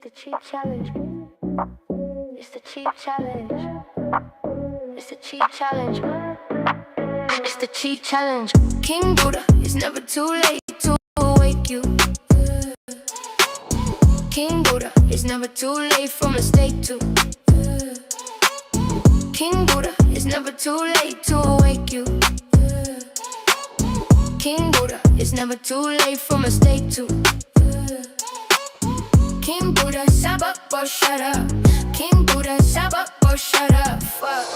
The cheap challenge. It's the cheap challenge. It's the cheap challenge. It's the cheap challenge. King Buddha, it's never too late to wake you. King Buddha, it's never too late for mistake to. King Buddha, it's never too late to wake you. King Buddha, it's never too late for mistake to. King Buddha, shut up or shut up. King Buddha, shut up or shut up. Fuck.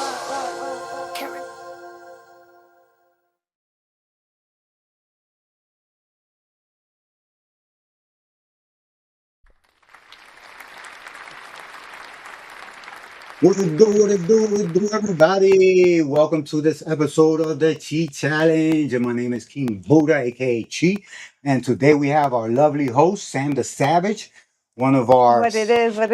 What it do, everybody? Welcome to this episode of the Chi Challenge. And my name is King Buddha, aka Chi. And today we have our lovely host, Sam the Savage, one of our. What it is. Sam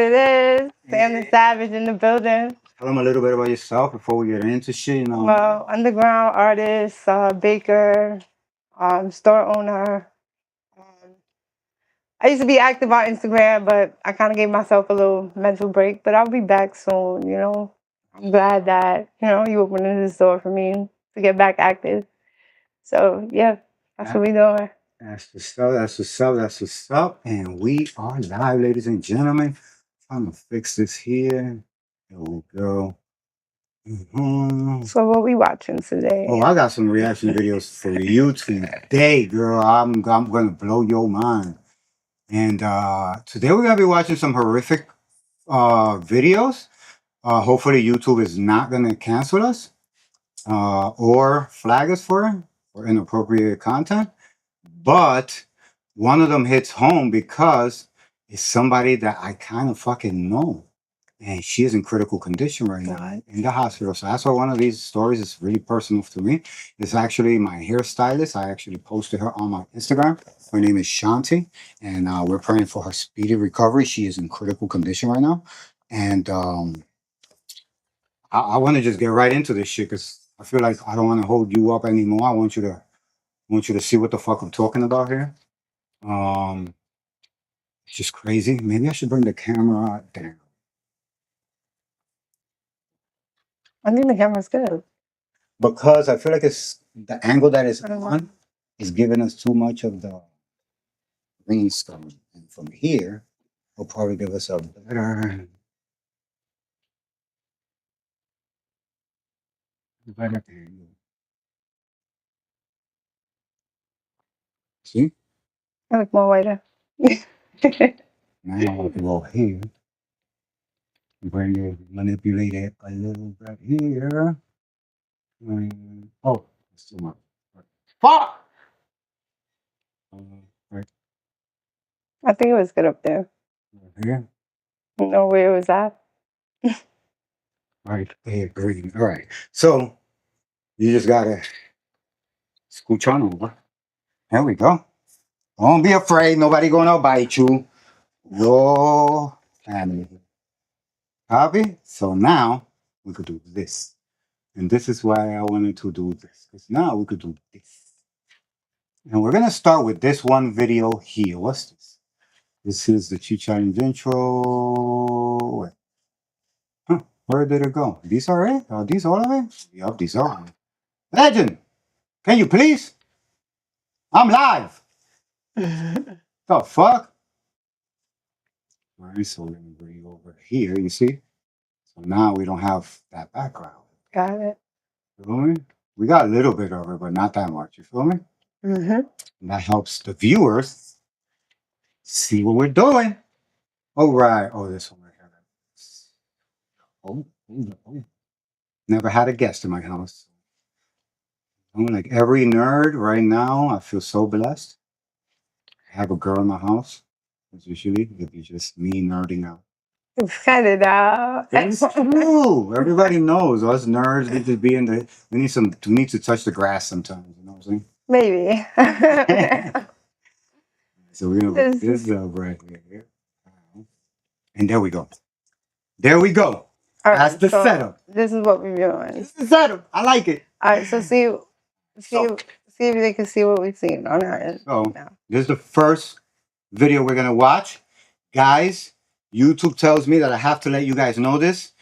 the Savage in the building. Tell them a little bit about yourself before we get into shit, you know. Well, underground artist, baker, store owner. Um, I used to be active on Instagram, but I kind of gave myself a little mental break. But I'll be back soon, you know. I'm glad that, you opened this door for me to get back active. So, yeah, that's what we doing. That's what's up, that's what's up, that's what's up. And we are live, ladies and gentlemen. I'm going to fix this here. There we go. So what we watching today? Oh, I got some reaction videos for you today, girl. I'm gonna blow your mind. And today we're gonna be watching some horrific videos. Hopefully YouTube is not gonna cancel us or flag us for inappropriate content. But one of them hits home because it's somebody that I kind of fucking know. And she is in critical condition right now in the hospital. So that's why one of these stories is really personal to me. It's actually my hairstylist. I actually posted her on my Instagram. Her name is Shanti, and we're praying for her speedy recovery. She is in critical condition right now. And I want to just get right into this shit because I feel like I don't want to hold you up anymore. I want you to see what the fuck I'm talking about here. It's just crazy. Maybe I should bring the camera down. I think the camera's good. Because I feel like it's the angle that is on is giving us too much of the green stone. And from here, will probably give us a better angle. See? I look more whiter. Now I want to go here. Bring it, manipulate it a little bit here. Oh, it's too much. Fuck! Right I think it was good up there. here. You know where it was at? Right there, green. All right. So you just gotta scooch on over. There we go. Don't be afraid. Nobody gonna bite you. Your family. Copy? So now we could do this. And this is why I wanted to do this. Because now we could do this. And we're gonna start with this one video here. What's this? This is the Chi Challenge intro. Wait. Huh, where did it go? These are it? Are these all of it? Yup, these are it. Legend! Can you please? I'm live! The fuck? Alright, so we're gonna bring you over here, you see? So now we don't have that background. Got it. You feel me? We got a little bit of it, but not that much. You feel me? Mm-hmm. And that helps the viewers see what we're doing. All right. Oh, this one right here. Oh. Never had a guest in my house. I'm like every nerd right now. I feel so blessed. I have a girl in my house. It's usually it'd be just me nerding out. Cut it out. It's true. Everybody knows us nerds need to be in the. We need to touch the grass sometimes. You know what I'm saying? Maybe. So we're gonna put this up right here. And there we go. There we go. All That's the so setup. This is what we're doing. This is the setup. I like it. All right, so see if they can see what we've seen on our end. So this is the first video we're gonna watch. Guys, YouTube tells me that I have to let you guys know this.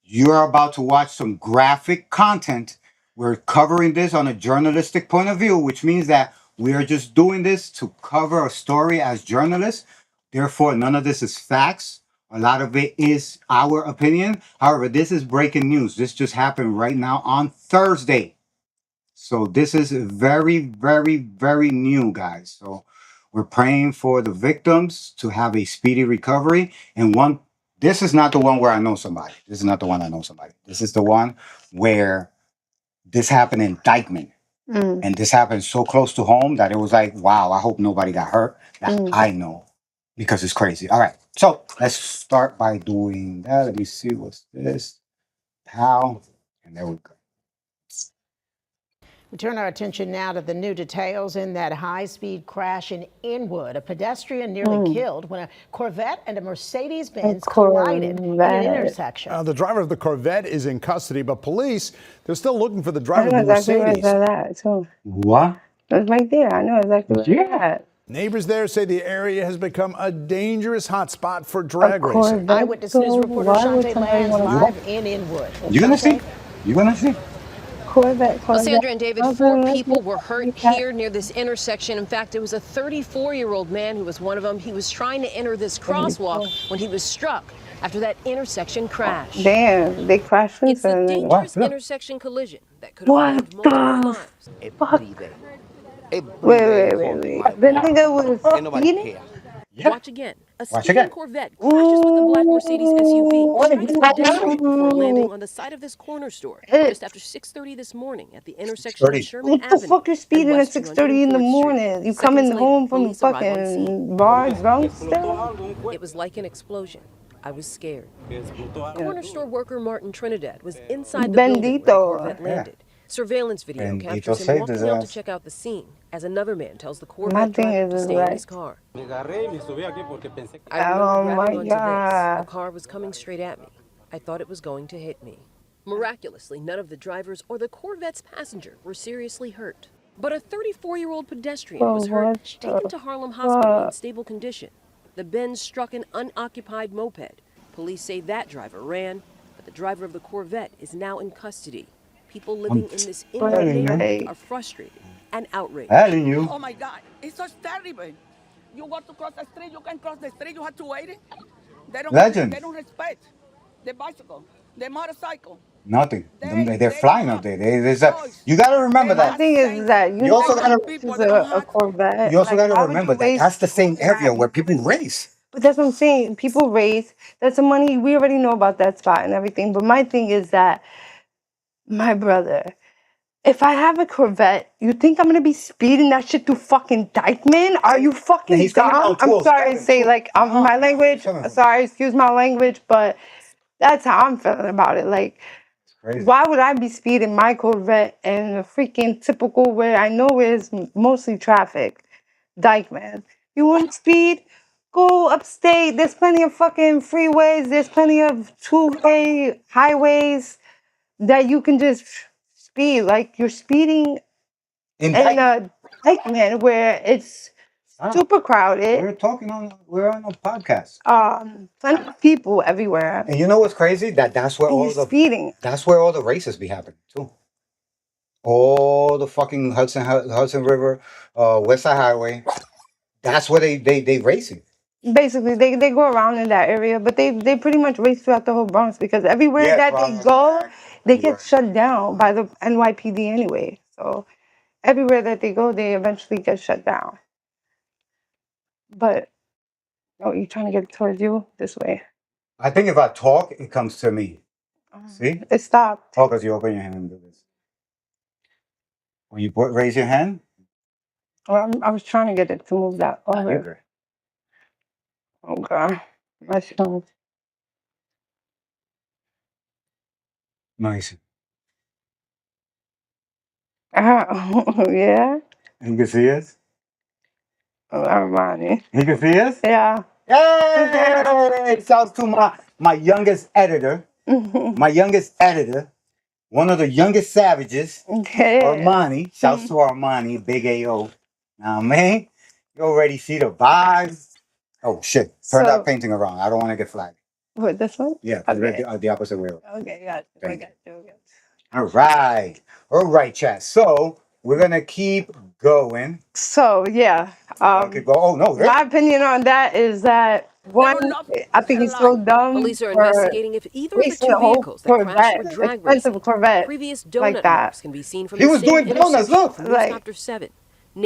You're about to watch some graphic content. We're covering this on a journalistic point of view, which means that we are just doing this to cover a story as journalists. Therefore, none of this is facts. A lot of it is our opinion. However, this is breaking news. This just happened right now on Thursday. So this is very, very, very new, guys. So we're praying for the victims to have a speedy recovery. And one, this is not the one where I know somebody. This is not the one I know somebody. This is the one where this happened in Dykeman. And this happened so close to home that it was like, wow, I hope nobody got hurt. That I know, because it's crazy. All right. So let's start by doing that. Let me see what's this. Pow. And there we go. We turn our attention now to the new details in that high-speed crash in Inwood. A pedestrian nearly killed when a Corvette and a Mercedes-Benz collided in an intersection. The driver of the Corvette is in custody, but police, they're still looking for the driver I of know the exactly where Mercedes. it's at too. What? It's right there. I know exactly where it's at. Neighbors there say the area has become a dangerous hotspot for drag racing. Eyewitness News reporter Shante Lands live in Inwood. You gonna see? You gonna see? Corvette. Sandra and David, 4 people were hurt here near this intersection. In fact, it was a 34-year-old man who was one of them. He was trying to enter this crosswalk when he was struck after that intersection crash. Damn, they crashed It's into a it. dangerous intersection collision that could have claimed multiple lives. Fuck. Wait. The nigga was speeding? Yeah. Watch again. A Watch speeding again. Corvette crashes with a black Mercedes SUV, strikes a pedestrian before landing on the side of this corner store just after 6:30 this morning at the intersection of 6:30. Sherman What the Avenue. fuck you speeding and at West 6:30 in the 204th Street. morning? You Seconds coming later, home from police arrive on scene. fucking bar drunk still? It was like an explosion. I was scared. Corner store worker Martin Trinidad was inside the building where the Bendito. Corvette landed. Surveillance video Bendito captures him saved walking his out to ass. check out the scene as another man tells the My Corvette thing driver to is stay in like, his car. I oh remember my grabbing onto this. God. A car was coming straight at me. I thought it was going to hit me. Miraculously, none of the drivers or the Corvette's passenger were seriously hurt. But a 34-year-old pedestrian was hurt, taken to Harlem Hospital in stable condition. The Benz struck an unoccupied moped. Police say that driver ran, but the driver of the Corvette is now in custody. People living in this Inwood neighborhood are frustrated and outraged. Telling you. Oh my God, it's so terrible. You want to cross the street, you can cross the street, you have to wait. Legend. They don't respect the bicycle, the motorcycle. Nothing. They They're flying have up there. There's a, choice. you got to remember They My that. thing is that you You also know gotta- this is a Corvette. You also Like, got why to would remember you that waste that's the same area that? where people race. But that's what I'm saying. People race. That's the money. We already know about that spot and everything. But my thing is that, my brother, if I have a Corvette, you think I'm gonna be speeding that shit through fucking Dykeman? Are you fucking He's coming dumb? down I'm 12, sorry to say, like, my language. Coming. Sorry, excuse my language, but that's how I'm feeling about it. Like, Crazy. why would I be speeding my Corvette in a freaking typical where I know is mostly traffic? Dykeman. You want to speed? Go upstate. There's plenty of fucking freeways. There's plenty of two-way highways that you can just speed. Like, you're speeding In in a Dykeman where it's super crowded. we're on a podcast. Plenty of people everywhere. And you know what's crazy? That's where And all you're the speeding. that's where all the races be happening too. All the fucking Hudson River, West Side Highway. That's where they racing. Basically, they go around in that area, but they pretty much race throughout the whole Bronx because everywhere Yeah, that Bronx, they go, they You're get right. shut down by the NYPD anyway. So everywhere that they go, they eventually get shut down. But oh, you trying to get towards you this way? I think if I talk, it comes to me. See? It stopped. Oh, because you open your hand and do this. When you raise your hand, Well, I was trying to get it to move that you're over. good. Okay, my phone. Nice. Yeah, You can see us? Armani. You can see us? Yeah. Hey! Shouts to my youngest editor. My youngest editor. One of the youngest savages. Yeah. Armani. Shouts to Armani, Big AO. Now, man, you already see the vibes. Oh shit! Turn that painting around. I don't want to get flagged. What, this one? Yeah, Okay. the opposite way. Okay, got you. I got you. Okay. All right. All right, chat. So we're gonna keep going. So yeah, Keep going. Oh no! my opinion on that is that They do one, not I think tell he's so lie. dumb Police are for investigating if either of the wasting a two whole vehicles that crashed were Corvette, drag racing. expensive Corvette, Previous like donut that. marks can be seen from He the was same doing donuts. intersection Look, from Like, Newscopter 7.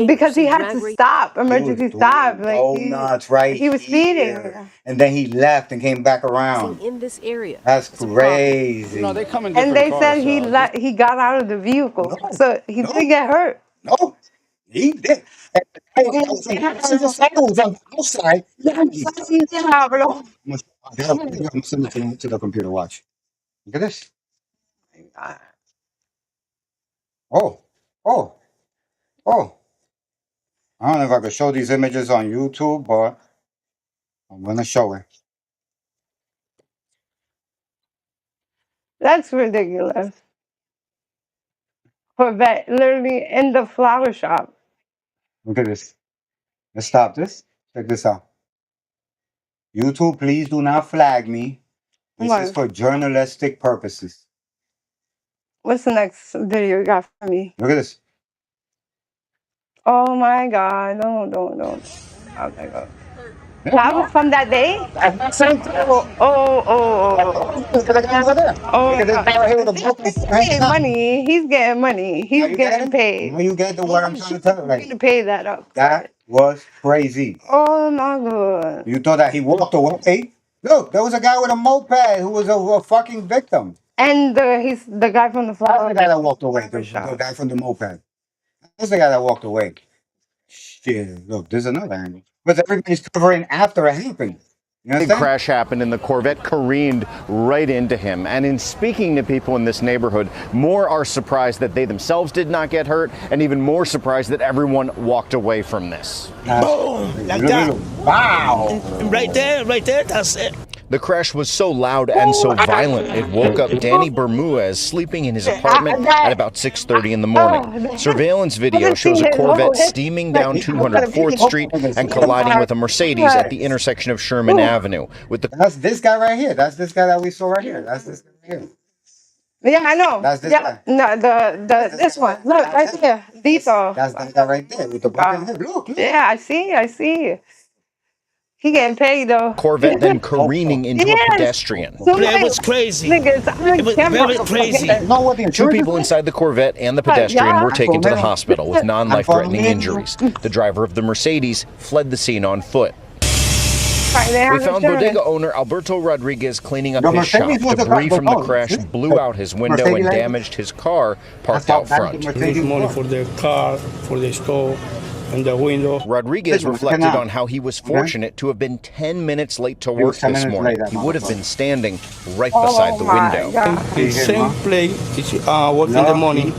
because he see had drag to race- stop, he was emergency doing stop. Like donuts right he was here. speeding. And then he left and came back around. in this area. That's It's a problem. crazy. No, they come in And different they cars. said he got out of the vehicle, No, so he no. didn't get hurt. No, he did. I was outside. I'm gonna send it to the computer. Watch. Look at this. Oh, oh, oh. I don't know if I could show these images on YouTube, but I'm gonna show it. That's ridiculous. Corvette, literally in the flower shop. Look at this. Let's stop this. Check this out. YouTube, please do not flag me. This is What? for journalistic purposes. What's the next video you got for me? Look at this. Oh my God! Don't. Okay, go. That was from that day. Oh. Look at the guy over there. Oh Look at this guy right here with a broken He's getting money. He's getting money. He's getting paid. Now you get the what I'm trying to tell you. He's gonna pay that up. That was crazy. Oh my God. You thought that he walked away? Look, there was a guy with a moped who was a fucking victim. And he's the guy from the That's flower. the guy that walked away. The guy from the moped. That's the guy that walked away. Shit, look, there's another angle. But everybody's covering after it happened. You The understand? crash happened and the Corvette careened right into him. And in speaking to people in this neighborhood, more are surprised that they themselves did not get hurt, and even more surprised that everyone walked away from this. Boom, like that. Wow. Right there, that's it. The crash was so loud and so violent, it woke up Danny Bermudez sleeping in his apartment at about 6:30 in the morning. Surveillance video shows a Corvette steaming down 204th Street and colliding with a Mercedes at the intersection of Sherman Avenue. That's this guy right here. That's this guy that we saw right here. That's this guy right here. Yeah, I know. That's this yeah, guy. No, this one. Look right there. These are. That's that guy right there with the broken head. Look. Yeah, I see. He getting paid though. Corvette then careening into a pedestrian. That was crazy. Niggas, It was very crazy. Two people inside the Corvette and the pedestrian were taken to the hospital with non-life-threatening injuries. The driver of the Mercedes fled the scene on foot. We found bodega owner Alberto Rodriguez cleaning up his shop. Debris from the crash blew out his window and damaged his car parked out front. He needs money for the car, for the stove, and the window. Rodriguez reflected on how he was fortunate to have been 10 minutes late to work this morning. He would have been standing right beside the window. The same place is working in the morning,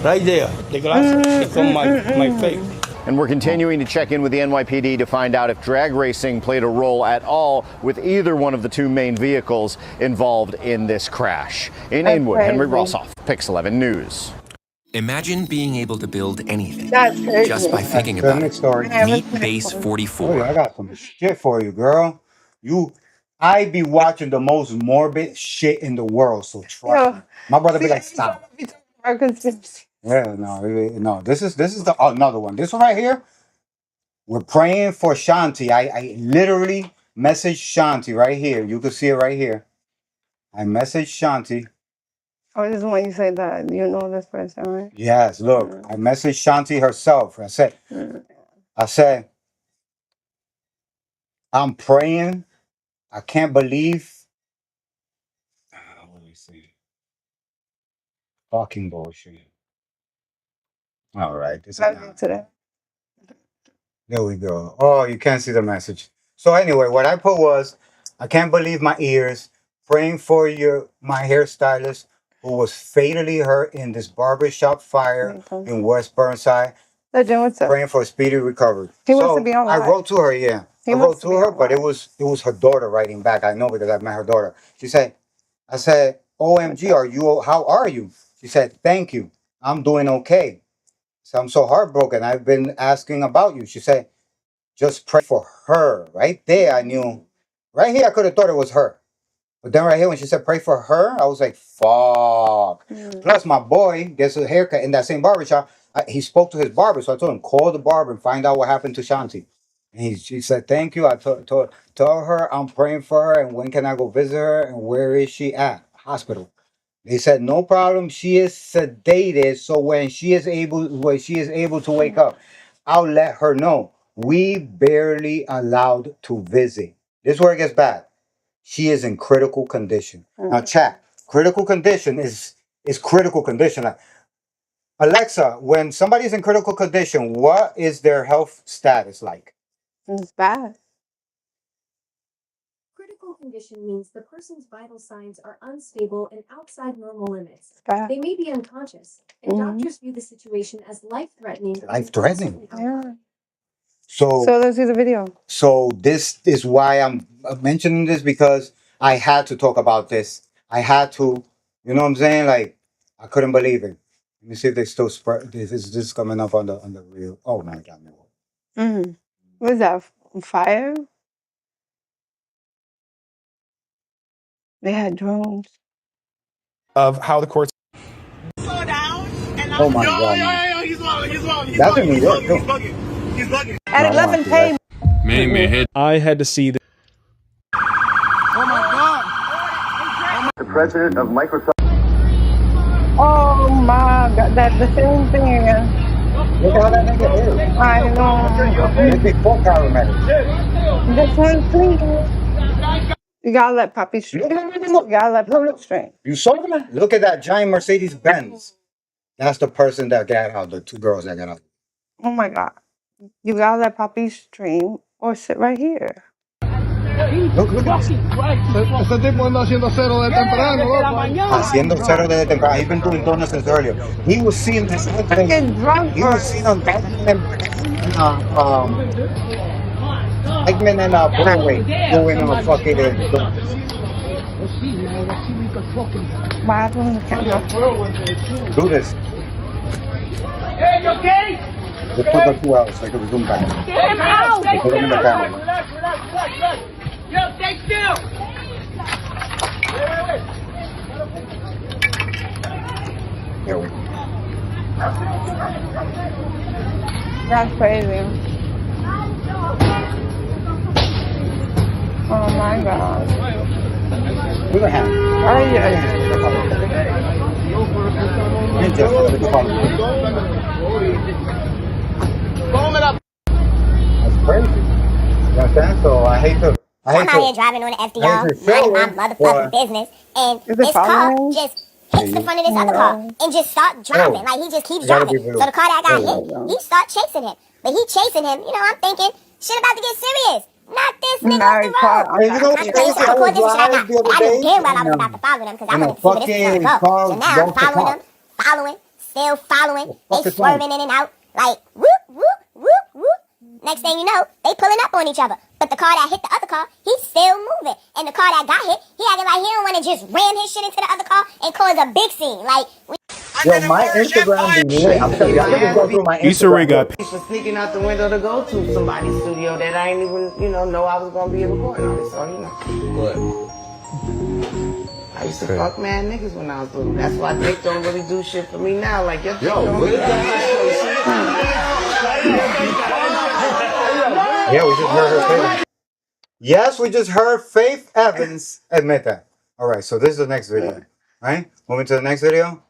right there. The glass is on my face. And we're continuing to check in with the NYPD to find out if drag racing played a role at all with either one of the two main vehicles involved in this crash. In Inwood, Henry Rossoff, Pix 11 News. Imagine being able to build anything That's just by thinking about it. Meet Base 44. Oh, I got some shit for you, girl. I be watching the most morbid shit in the world, so trust me. My brother be like, stop. Yeah, no. This is the another one. This one right here. We're praying for Shanti. I literally messaged Shanti right here. You can see it right here. I messaged Shanti. Oh, this is when you say that you know this person, right? Yes, look. I messaged Shanti herself. I said, I'm praying. I can't believe. What do we see? Fucking bullshit. All right. Today. There we go. Oh, you can't see the message. So anyway, what I put was, I can't believe my ears. Praying for my hairstylist who was fatally hurt in this barbershop fire in West Burnside. Legend, what's up? Praying for a speedy recovery. He wants to be on I live. wrote to her, yeah. I wrote to her, but it was her daughter writing back. I know because I met her daughter. I said, OMG, how are you? She said, thank you. I'm doing okay. So I'm so heartbroken. I've been asking about you. She said, just pray for her. Right there, I knew. Right here, I could have thought it was her. But then right here, when she said pray for her, I was like, fuck. Plus, my boy gets a haircut in that same barbershop. He spoke to his barber, so I told him, call the barber and find out what happened to Shanti. And she said, thank you. I told her I'm praying for her and when can I go visit her and where is she at? Hospital. They said, no problem. She is sedated, so when she is able to wake up, I'll let her know. We barely allowed to visit. This is where it gets bad. She is in critical condition. Now, chat. Critical condition is critical condition. Like, Alexa, when somebody's in critical condition, what is their health status like? It's bad. Critical condition means the person's vital signs are unstable and outside normal limits. Bad. They may be unconscious, and doctors view the situation as life-threatening. Life-threatening. Yeah. So let's see the video. So this is why I'm mentioning this, because I had to talk about this. I had to, you know what I'm saying? Like, I couldn't believe it. Let me see if they still spread. This is coming up on the reel. Oh my God, no. What is that? Fire? They had drones. Of how the courts. Oh my God. Man. That's in New York too. He's bugging. At 11 p.m. I had to see the The president of Microsoft. Oh my God, that's the same thing. Look how that nigga is. I know. It's before paramedics. This one too. You gotta let Poppy straight. You gotta let Poppy straight. You saw that? Look at that giant Mercedes Benz. That's the person that got out. The two girls that got out. Oh my God. You gotta let Poppy stream or sit right here. Look at this. Este tipo anda haciendo cero de temprano, loco. Haciendo cero desde temprano. He's been doing donuts since earlier. He was seen this Fucking drunk. He was seen on Batman and Broadway doing fucking donuts. Why I don't camera? Do this. Hey, you okay? Just put the 2 hours so I can zoom back. Get him out! Put them in the camera. Relax. Yo, stay still! Wait. Here we go. That's crazy. Oh my God. Look at him. Oh yeah. That's crazy. You understand? So I hate to. I'm out here driving on the FDR, minding my motherfucking business, and this car just hits the front of this other car and just start driving. Like, he just keeps driving. So the car that got hit, he start chasing him. But he chasing him, you know, I'm thinking, shit about to get serious. Not this nigga off the road. I'm crazy. I record this and shit like that. But I knew damn well I was about to follow them because I wanted to see where this was going to go. So now I'm following them, still following. They swerving in and out. Like, whoop, whoop, whoop, whoop. Next thing you know, they pulling up on each other. But the car that hit the other car, he's still moving. And the car that got hit, he acting like he don't want to just ram his shit into the other car and cause a big scene. Like, yo, my Instagram be lit. I'm telling you, I can go through my Instagram. For sneaking out the window to go to somebody's studio that I ain't even, know I was gonna be recording on it. So, What? I used to fuck mad niggas when I was little. That's why Dick don't really do shit for me now. Like, yo, Yeah, we just heard her face. Yes, we just heard Faith Evans admit that. All right, so this is the next video. Right? Moving to the next video.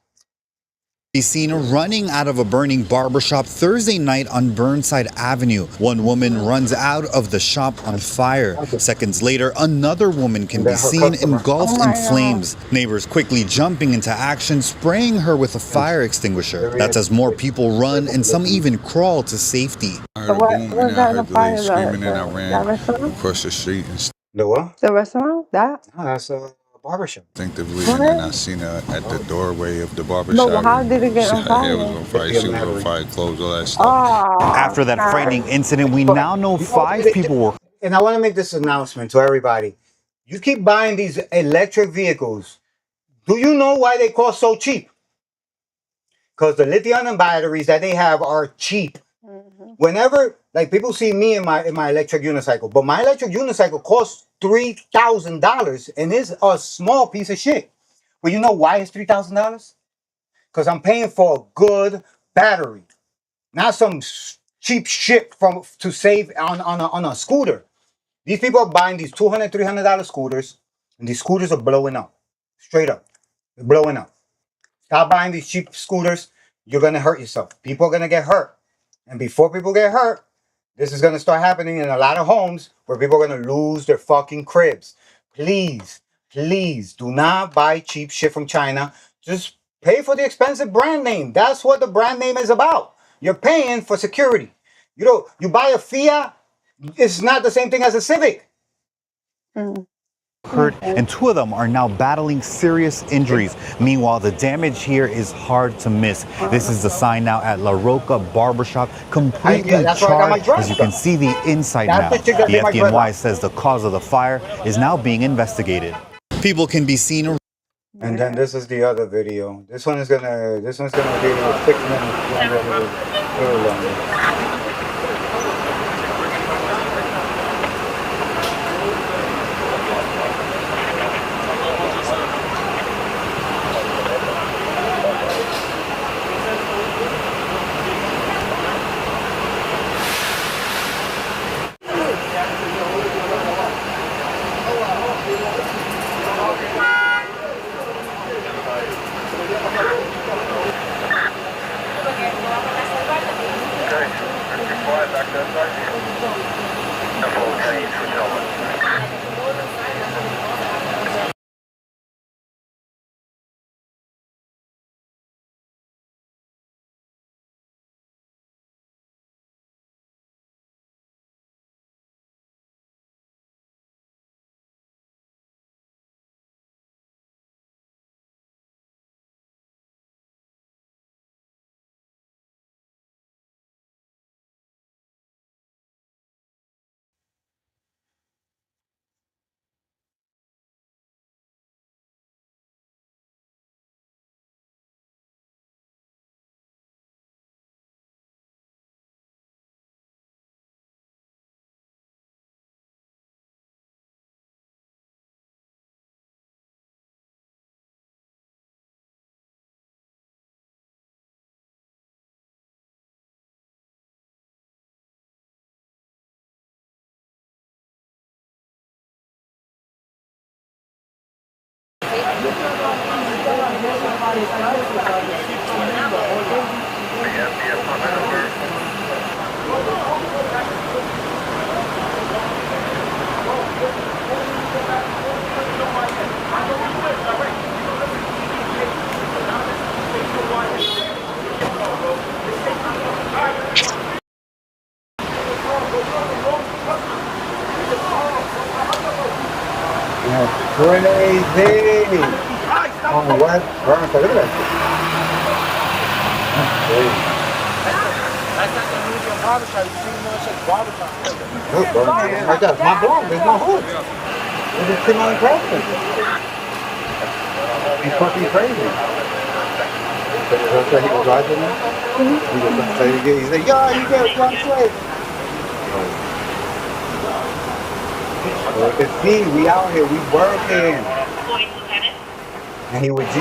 Be seen running out of a burning barbershop Thursday night on Burnside Avenue. One woman runs out of the shop on fire. Seconds later, another woman can be seen engulfed in flames. Neighbors quickly jumping into action, spraying her with a fire extinguisher. That's as more people run and some even crawl to safety. I heard a boom and I heard the lady screaming and I ran across the street. And the what? The restaurant? That? No, that's a barbershop. Instinctively, and then I seen her at the doorway of the barbershop. But how did it get on fire? Her hair was on fire, she was on fire, clothes, all that stuff. After that frightening incident, we now know 5 people were. And I want to make this announcement to everybody. You keep buying these electric vehicles. Do you know why they cost so cheap? Because the lithium batteries that they have are cheap. Whenever, like, people see me in my electric unicycle, but my electric unicycle costs $3,000 and is a small piece of shit. Well, you know why it's $3,000? Because I'm paying for a good battery, not some cheap shit to save on a scooter. These people are buying these $200, $300 scooters, and these scooters are blowing up. Straight up. They're blowing up. Stop buying these cheap scooters. You're going to hurt yourself. People are going to get hurt. And before people get hurt, this is going to start happening in a lot of homes where people are going to lose their fucking cribs. Please, please do not buy cheap shit from China. Just pay for the expensive brand name. That's what the brand name is about. You're paying for security. You buy a Fiat, it's not the same thing as a Civic. Hurt, and 2 of them are now battling serious injuries. Meanwhile, the damage here is hard to miss. This is the sign now at La Roca Barbershop, completely charred. As you can see the inside now. The FDNY says the cause of the fire is now being investigated. People can be seen. And then this is the other video. This one's gonna be 6 minutes longer. Crazy. On what? Look at that. That's crazy. Look, bro. Like that's my block. There's no hood. There's just sitting on the crossing. He's fucking crazy. But that's why he was driving now? He said, yo, you get one straight. Look at me, we out here, we working. And he with G.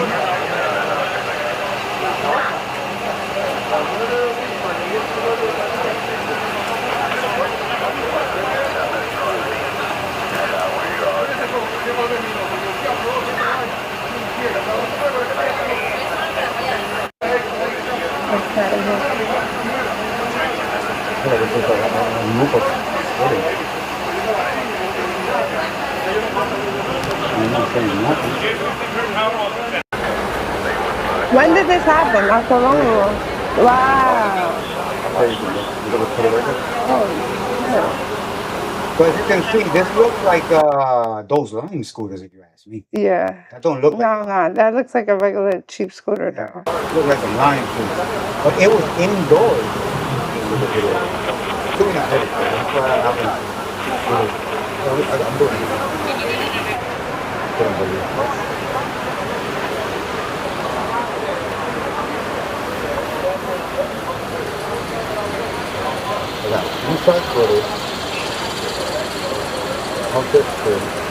When did this happen? Not so long ago. Wow. But as you can see, this looks like those Lime scooters, if you ask me. Yeah. That don't look like No, that looks like a regular cheap scooter though. It looked like a Lime scooter. But it was indoors. I'm doing it. I got inside footage of this thing.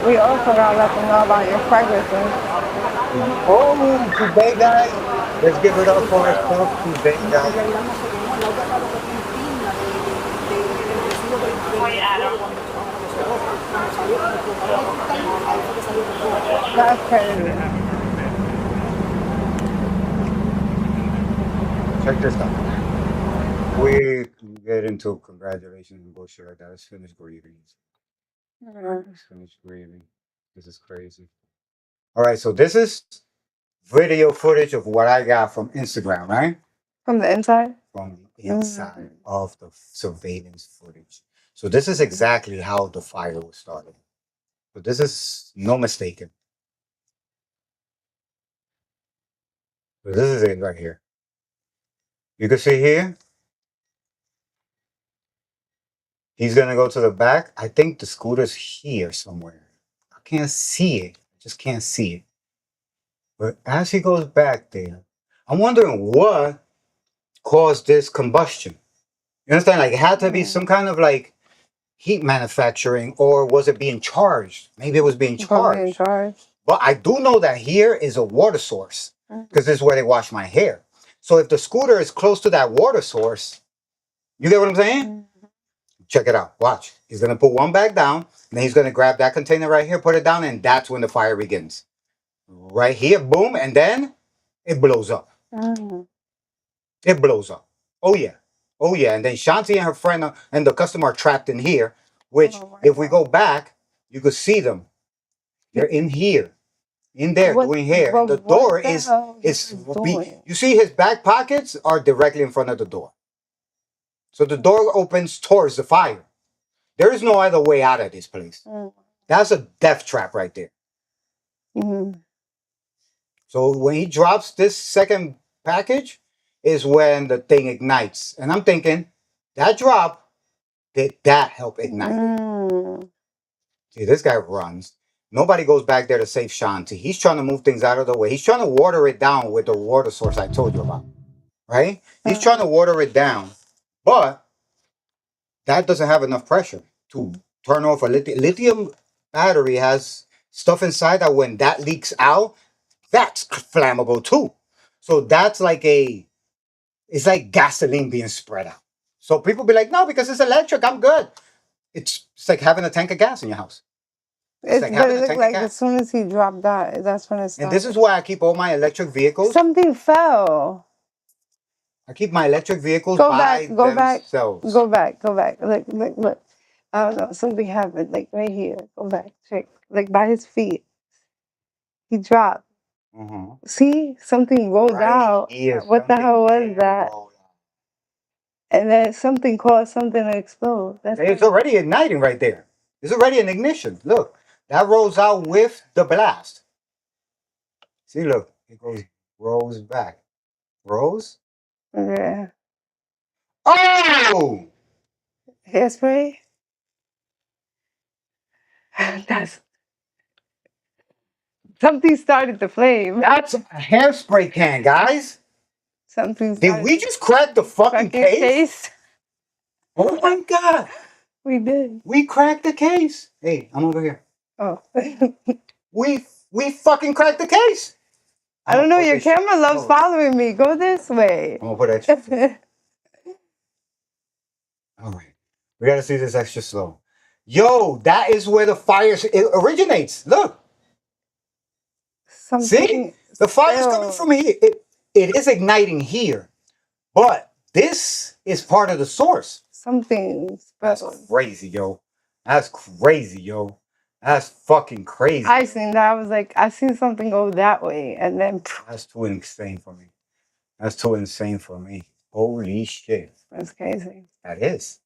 We also gotta let them know about your pregnancy. Oh, today, guys. Let's give it up for ourselves today, guys. That's crazy. Check this out. We get into congratulations and bullshit like that. Let's finish grieving. Let's finish grieving. This is crazy. All right, so this is video footage of what I got from Instagram, right? From the inside? From the inside of the surveillance footage. So this is exactly how the fire was started. So this is no mistaken. So this is it right here. You can see here. He's gonna go to the back. I think the scooter's here somewhere. I can't see it. I just can't see it. But as he goes back there, I'm wondering what caused this combustion. You understand? Like it had to be some kind of like heat manufacturing, or was it being charged? Maybe it was being charged. But I do know that here is a water source because this is where they wash my hair. So if the scooter is close to that water source, you get what I'm saying? Check it out. Watch. He's gonna put one bag down, and then he's gonna grab that container right here, put it down, and that's when the fire begins. Right here, boom, and then it blows up. It blows up. Oh yeah. Oh yeah. And then Shanti and her friend and the customer are trapped in here, which if we go back, you could see them. They're in here. In there doing hair. And the door is you see his back pockets are directly in front of the door. So the door opens towards the fire. There is no other way out of this place. That's a death trap right there. So when he drops this second package is when the thing ignites. And I'm thinking, that drop, did that help ignite it? See, this guy runs. Nobody goes back there to save Shanti. He's trying to move things out of the way. He's trying to water it down with the water source I told you about. Right? He's trying to water it down. But that doesn't have enough pressure to turn off a lithium battery. Has stuff inside that when that leaks out, that's flammable too. So that's like it's like gasoline being spread out. So people be like, no, because it's electric, I'm good. It's like having a tank of gas in your house. But it looked like as soon as he dropped that, that's when it started. And this is why I keep all my electric vehicles. Something fell. I keep my electric vehicles by themselves. Go back. Look. I don't know. Something happened. Like right here. Go back. Check. Like by his feet. He dropped. See? Something rolled out. What the hell was that? And then something caused something to explode. It's already igniting right there. It's already an ignition. Look. That rolls out with the blast. See, look. It rolls back. Rolls? Yeah. Oh! Hairspray? That's something started the flame. That's a hairspray can, guys. Did we just crack the fucking case? Oh my god. We did. We cracked the case. Hey, I'm over here. Oh. we fucking cracked the case. I don't know. Your camera loves following me. Go this way. I'm gonna put extra. All right. We gotta see this extra slow. Yo, that is where the fire originates. Look. See? The fire's coming from here. It is igniting here. But this is part of the source. Something special. That's crazy, yo. That's crazy, yo. That's fucking crazy. I seen that. I was like, I seen something go that way. And then. That's too insane for me. That's too insane for me. Holy shit. That's crazy. That is.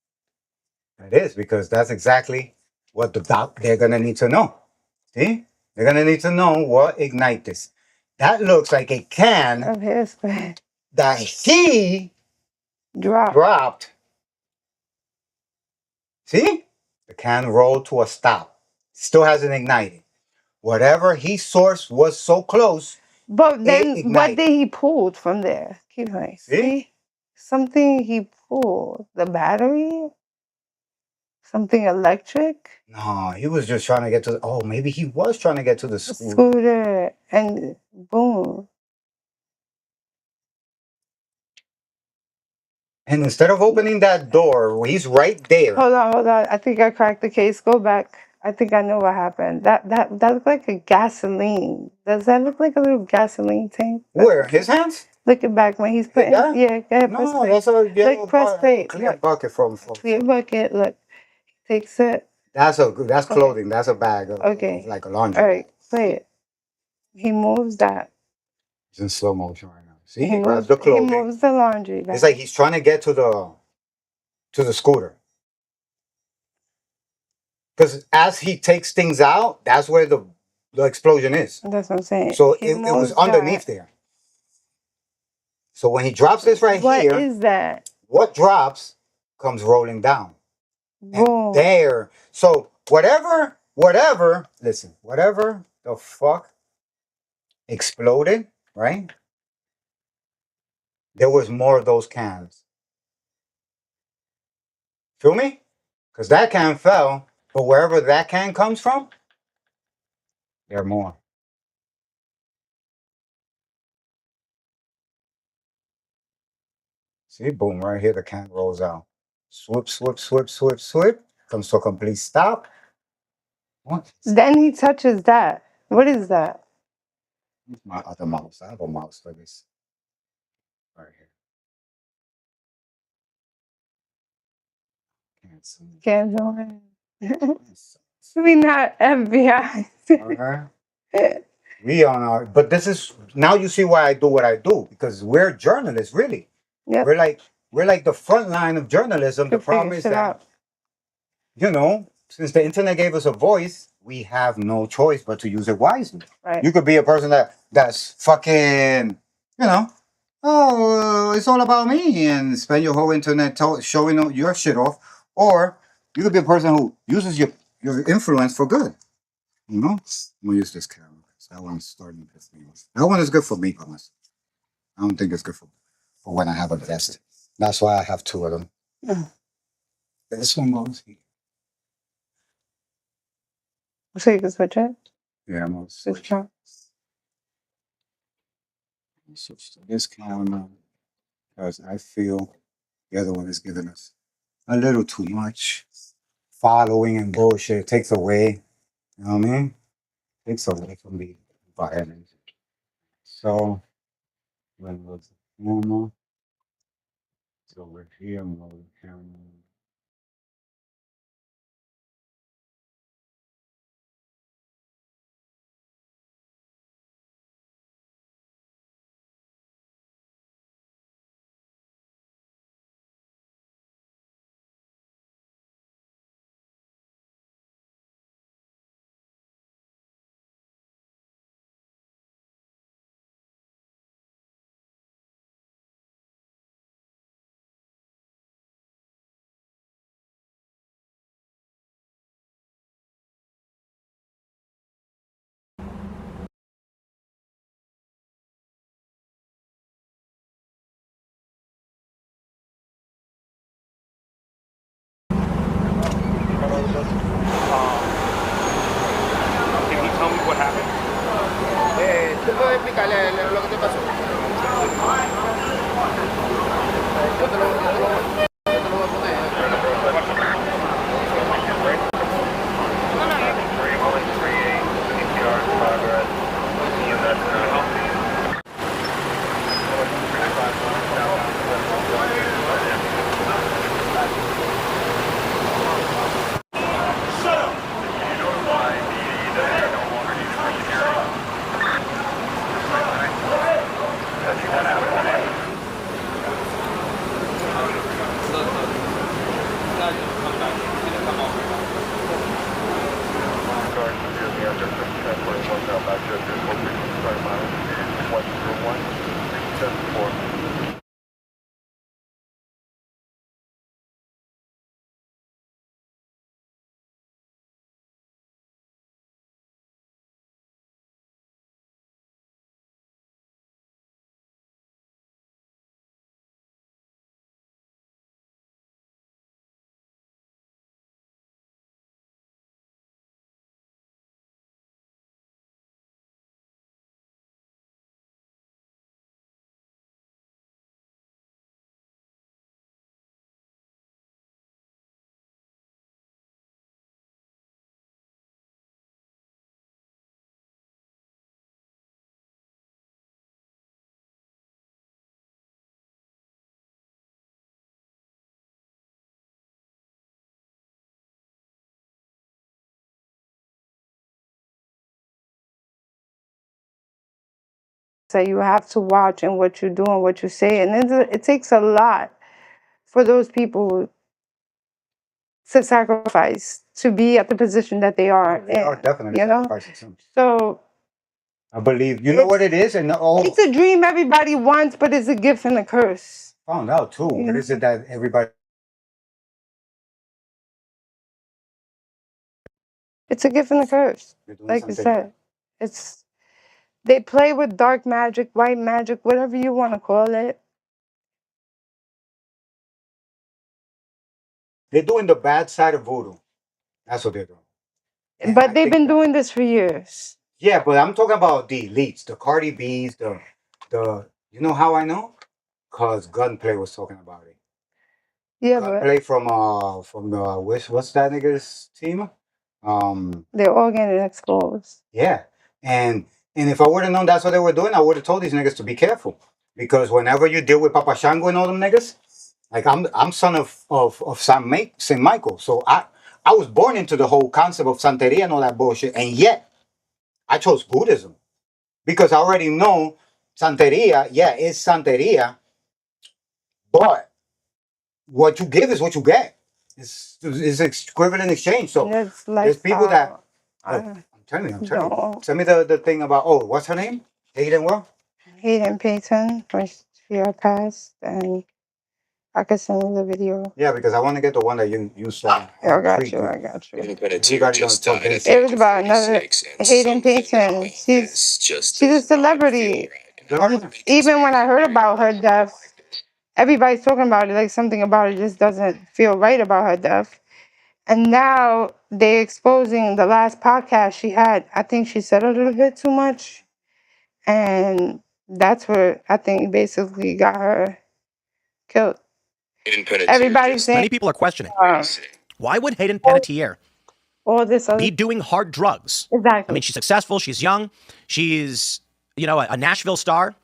That is, because that's exactly what they're going to need to know. See? They're going to need to know what ignite this. That looks like a can of hairspray that he dropped. See? The can rolled to a stop. Still hasn't ignited. Whatever he sourced was so close. But then what did he pull from there? Keep going. See? Something he pulled. The battery? Something electric? No, he was just trying to get to the, oh, maybe he was trying to get to the scooter. Scooter. And boom. And instead of opening that door, he's right there. Hold on. I think I cracked the case. Go back. I think I know what happened. That looked like a gasoline. Does that look like a little gasoline tank? Where? His hands? Looking back when he's putting. Yeah, go ahead. No, that's a yellow press plate. clear bucket from. Clear bucket. Look, takes it. That's clothing. That's a bag. Okay. Like a laundry. All right, play it. He moves that. It's in slow motion right now. See, he grabs the clothing. He moves the laundry bag. It's like he's trying to get to the scooter. Because as he takes things out, that's where the explosion is. That's what I'm saying. So it was underneath there. So when he drops this right here, what is that? What drops comes rolling down. Boom. And there. So whatever the fuck exploded, right? There was more of those cans. Feel me? Because that can fell, but wherever that can comes from, there are more. See, boom, right here, the can rolls out. Swoop, swoop, swoop, swoop, swoop. Comes to a complete stop. What? Then he touches that. What is that? My other mouse. I have a mouse for this. Right here. Can't see. Can't join. We not FBI. Okay. We on our, but this is now you see why I do what I do because we're journalists, really. Yep. We're like the front line of journalism. The problem is that since the internet gave us a voice, we have no choice but to use it wisely. Right. You could be a person that's fucking, oh, it's all about me and spend your whole internet showing your shit off, or you could be a person who uses your influence for good. I'm gonna use this camera. That one's starting to piss me off. That one is good for me, honestly. I don't think it's good for when I have a guest. That's why I have two of them. This one goes here. So you can switch it? Yeah, I'm gonna switch to this camera because I feel the other one is giving us a little too much following and bullshit. It takes away, you know what I mean? Takes away from the environment. So when the camera, it's over here, I'm over the camera. that you have to watch and what you do and what you say. And it takes a lot for those people to sacrifice to be at the position that they are They are in, definitely you know? sacrificing some. So I believe, you know what it is? And all it's a dream everybody wants, but it's a gift and a curse. found out too. What is it that everybody? It's a gift and a curse. Like I said, they play with dark magic, white magic, whatever you want to call it. They're doing the bad side of voodoo. That's what they're doing. And But they've been doing this for years. Yeah, but I'm talking about the elites, the Cardi B's, the. You know how I know? Cause Gunplay was talking about it. Yeah, Gunplay from the what's that nigga's team? They're all getting exposed. Yeah, and if I would have known that's what they were doing, I would have told these niggas to be careful, because whenever you deal with Papa Shango and all them niggas, like I'm son of Saint Michael, so I was born into the whole concept of Santeria and all that bullshit, and yet I chose Buddhism because I already know Santeria. Yeah, it's Santeria, but what you give is what you get. It's equivalent exchange. So there's people that. I'm telling you. No. Send me the thing about, what's her name? Hayden what? Hayden Payton, when she had passed, and I could send you the video. Yeah, because I want to get the one that you saw. Yeah, I got you. It was about another Hayden Payton. She's a celebrity. Even when I heard about her death, everybody's talking about it, like something about it just doesn't feel right about her death. And now they're exposing the last podcast she had. I think she said a little bit too much. And that's what I think basically got her killed. Everybody's saying Many people are questioning, why would Hayden Panettiere be doing hard drugs? Exactly. I mean, she's successful, she's young, she's, a Nashville star.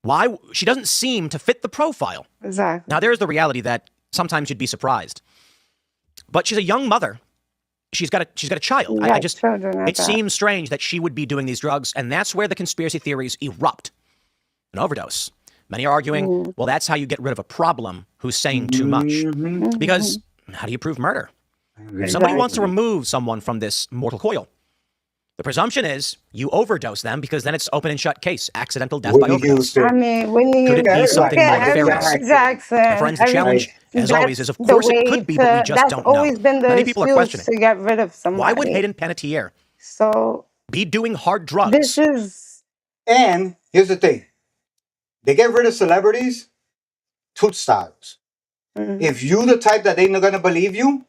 Why? She doesn't seem to fit the profile. Exactly. Now, there's the reality that sometimes you'd be surprised. But she's a young mother. She's got a child. Yeah, It seems strange that she would be doing these drugs, and that's where the conspiracy theories erupt. An overdose. Many are arguing, well, that's how you get rid of a problem who's saying too much. Because how do you prove murder? If somebody wants to remove someone from this mortal coil, the presumption is you overdose them, because then it's open and shut case, accidental death by overdose. I mean, when you Could it be something more nefarious? Jackson, My friends, the challenge, as always, is of course it could be, but we just don't know. Always been the Many people are questioning, to get rid of somebody. why would Hayden Panettiere be doing hard drugs? This is... And here's the thing. They get rid of celebrities, two styles. If you the type that they're not gonna believe you,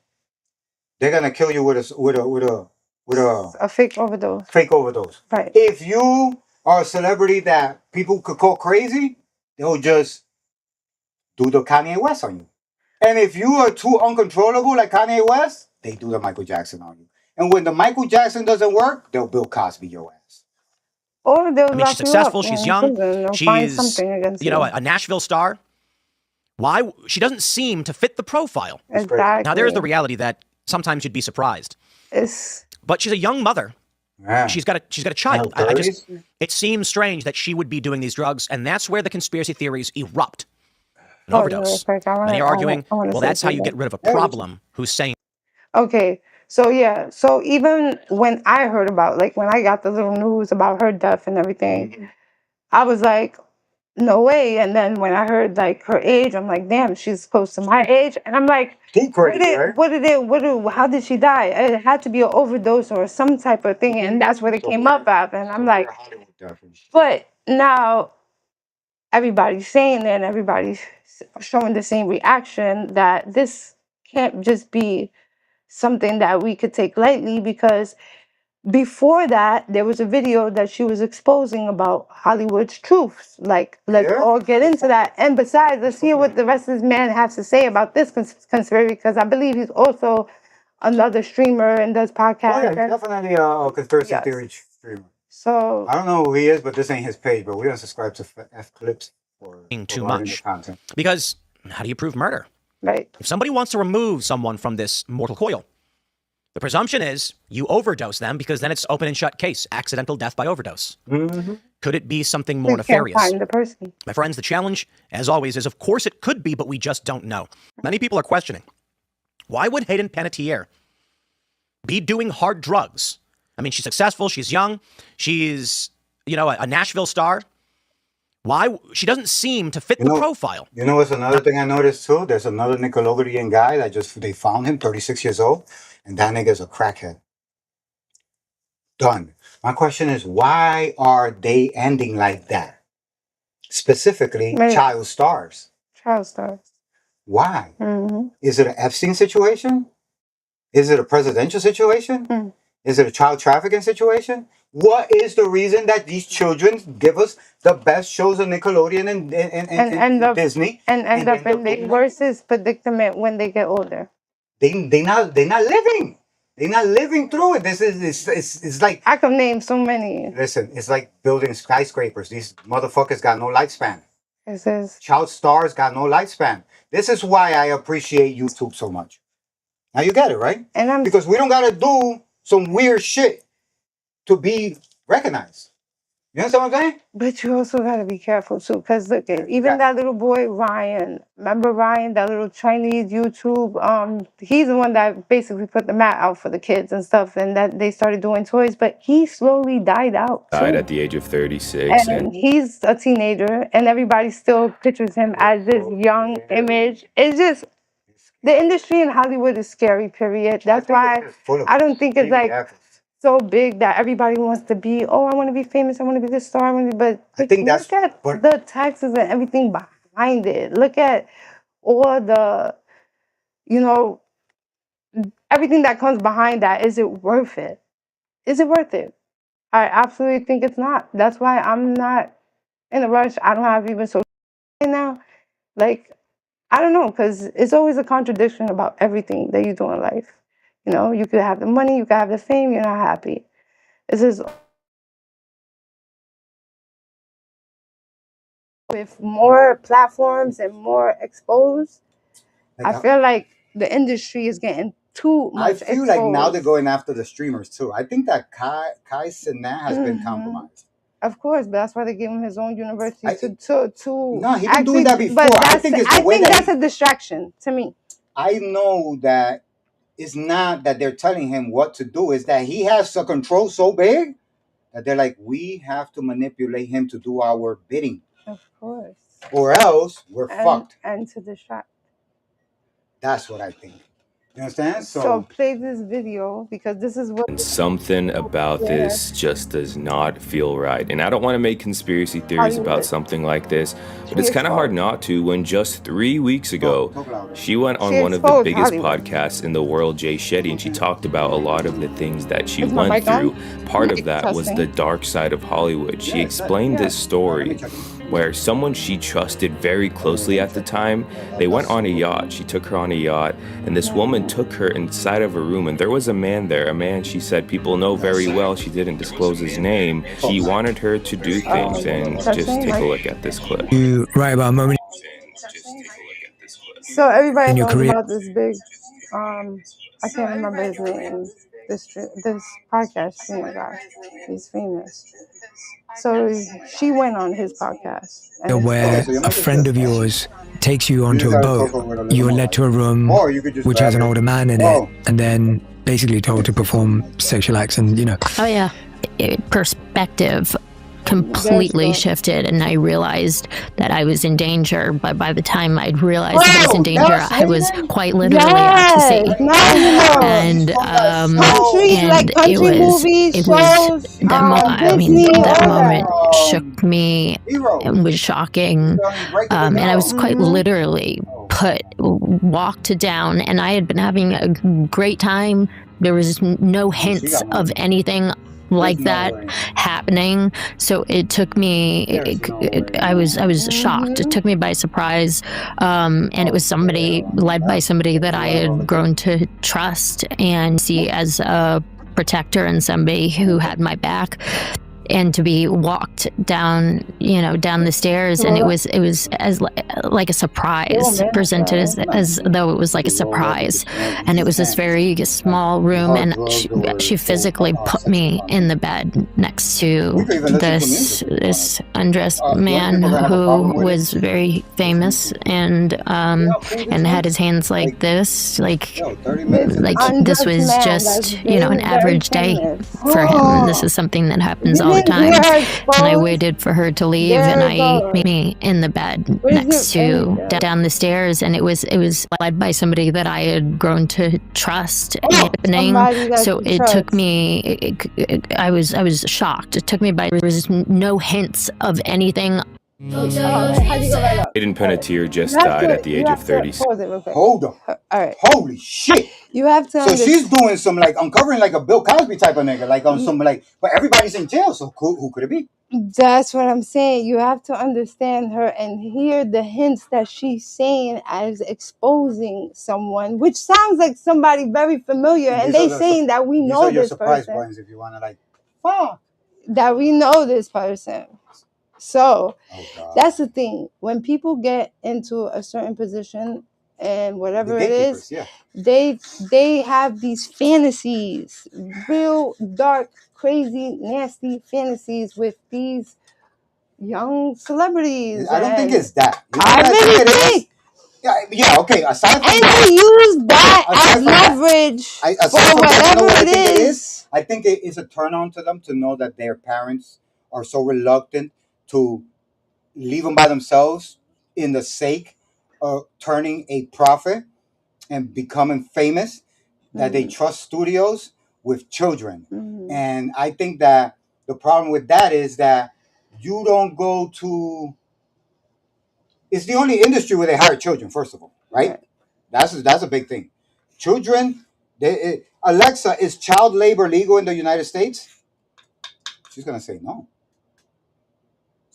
they're gonna kill you with a fake overdose. Fake overdose. Right. If you are a celebrity that people could call crazy, they'll just do the Kanye West on you. And if you are too uncontrollable like Kanye West, they do the Michael Jackson on you. And when the Michael Jackson doesn't work, they'll Bill Cosby your ass. Or they'll I mean, she's successful, she's young, she's, a Nashville star. Why? She doesn't seem to fit the profile. Exactly. Now, there's the reality that sometimes you'd be surprised. But she's a young mother. Yeah. She's got a child. It seems strange that she would be doing these drugs, and that's where the conspiracy theories erupt. An overdose. Many are arguing, well, that's how you get rid of a problem who's saying. Okay, so yeah, so even when I heard about, like when I got the little news about her death and everything, I was like, no way. And then when I heard like her age, I'm like, damn, she's close to my age. And I'm like, how did she die? It had to be an overdose or some type of thing. And that's what it came up at. And I'm like, but now everybody's saying that, and everybody's showing the same reaction, that this can't just be something that we could take lightly, because before that, there was a video that she was exposing about Hollywood's truths. Like, let's all get into that. And besides, let's hear what the rest of this man has to say about this conspiracy, because I believe he's also another streamer and does podcasts. Oh, yeah, he's definitely a conspiracy theory streamer. So I don't know who he is, but this ain't his page. But we don't subscribe to F Clips for too much. Content. Because how do you prove murder? Right. If somebody wants to remove someone from this mortal coil, The presumption is you overdose them because then it's open and shut case, accidental death by overdose. Could it be something more nefarious? Can't find the person. My friends, the challenge, as always, is of course it could be, but we just don't know. Many people are questioning, why would Hayden Panettiere be doing hard drugs? I mean, she's successful, she's young, she's, a Nashville star. Why? She doesn't seem to fit the profile. You know what's another thing I noticed too? There's another Nickelodeon guy that they found him, 36 years old, and that nigga's a crackhead. Done. My question is, why are they ending like that? Specifically, child stars. Child stars. Why? Is it an Epstein situation? Is it a presidential situation? Is it a child trafficking situation? What is the reason that these children give us the best shows of Nickelodeon and Disney and end up in the worst predicament when they get older? They're not living. They're not living through it. It's like, I can name so many. Listen, it's like building skyscrapers. These motherfuckers got no lifespan. It says child stars got no lifespan. This is why I appreciate YouTube so much. Now you get it, right? Because we don't gotta do some weird shit to be recognized. You understand what I'm saying? But you also gotta be careful too, because look at even that little boy Ryan. Remember Ryan, that little Chinese YouTube? He's the one that basically put the mat out for the kids and stuff, and that they started doing toys. But he slowly died out. Died at the age of 36, and he's a teenager, and everybody still pictures him as this young image. It's just the industry in Hollywood is scary. Period. That's why I don't think it's like so big that everybody wants to be, I want to be famous, I want to be this star, I want to be, but look at the taxes and everything behind it. Look at all the, everything that comes behind that. Is it worth it? Is it worth it? I absolutely think it's not. That's why I'm not in a rush. I don't have even social media now. Like, I don't know, because it's always a contradiction about everything that you do in life. You could have the money, you could have the fame, you're not happy. It's just with more platforms and more exposed, I feel like the industry is getting too much I feel like now they're going after the streamers too. I think that Kai Cenat has been compromised. Of course, but that's why they gave him his own university to No, he's been doing that before. But I think that's a distraction to me. I know that it's not that they're telling him what to do. It's that he has a control so big that they're like, we have to manipulate him to do our bidding. Of course. Or else we're fucked. And to distract. That's what I think. You understand? So play this video because this is what... And something about this just does not feel right. And I don't want to make conspiracy theories about something like this, but it's kind of hard not to when just 3 weeks ago, she went on one of the biggest podcasts in the world, Jay Shetty, and she talked about a lot of the things that she went through. Part of that was the dark side of Hollywood. She explained this story where someone she trusted very closely at the time, they went on a yacht. She took her on a yacht, and this woman took her inside of a room, and there was a man there, a man she said people know very well. She didn't disclose his name. He wanted her to do things, and just take a look at this clip. You write about a moment. So everybody knows about this big, I can't remember his name, this podcast streamer guy. He's famous. So she went on his podcast. Where a friend of yours takes you onto a boat, you're led to a room which has an older man in it, and then basically told to perform sexual acts and, Oh, yeah. Perspective completely shifted, and I realized that I was in danger, but by the time I'd realized I was in danger, I was quite literally out to sea. And that moment shook me and was shocking, and I was quite literally walked down, and I had been having a great time. There was no hints of anything like that happening, so it took me. I was shocked. It took me by surprise, and it was led by somebody that I had grown to trust and see as a protector and somebody who had my back. and to be walked down, down the stairs, and it was as like a surprise, presented as though it was like a surprise, and it was this very small room, and she physically put me in the bed next to this undressed man who was very famous, and had his hands like this, like this was just an average day for him. This is something that happens all the time, and I waited for her to leave, and I made me in the bed next to down the stairs, and it was led by somebody that I had grown to trust. So it took me. I was shocked. It took me by. There was no hints of anything. Aiden Panettiere just died at the age of 30. Hold on. All right. Holy shit. You have to. So she's doing some like uncovering like a Bill Cosby type of nigga, like on some like, but everybody's in jail. So who could it be? That's what I'm saying. You have to understand her and hear the hints that she's saying as exposing someone, which sounds like somebody very familiar. And they saying that we know this surprise person. buttons if you want to like, fuck. That we know this person. So that's the thing. When people get into a certain position and whatever it is, they have these fantasies, real dark, crazy, nasty fantasies with these young celebrities. I don't think it's that. I really think. Yeah, okay. Aside from And that, they use that as leverage for whatever it is. I think it's a turn on to them to know that their parents are so reluctant to leave them by themselves in the sake of turning a profit and becoming famous, that they trust studios with children. And I think that the problem with that is that you don't go to... It's the only industry where they hire children, first of all, right? That's a big thing. Children, Alexa, is child labor legal in the United States? She's going to say no.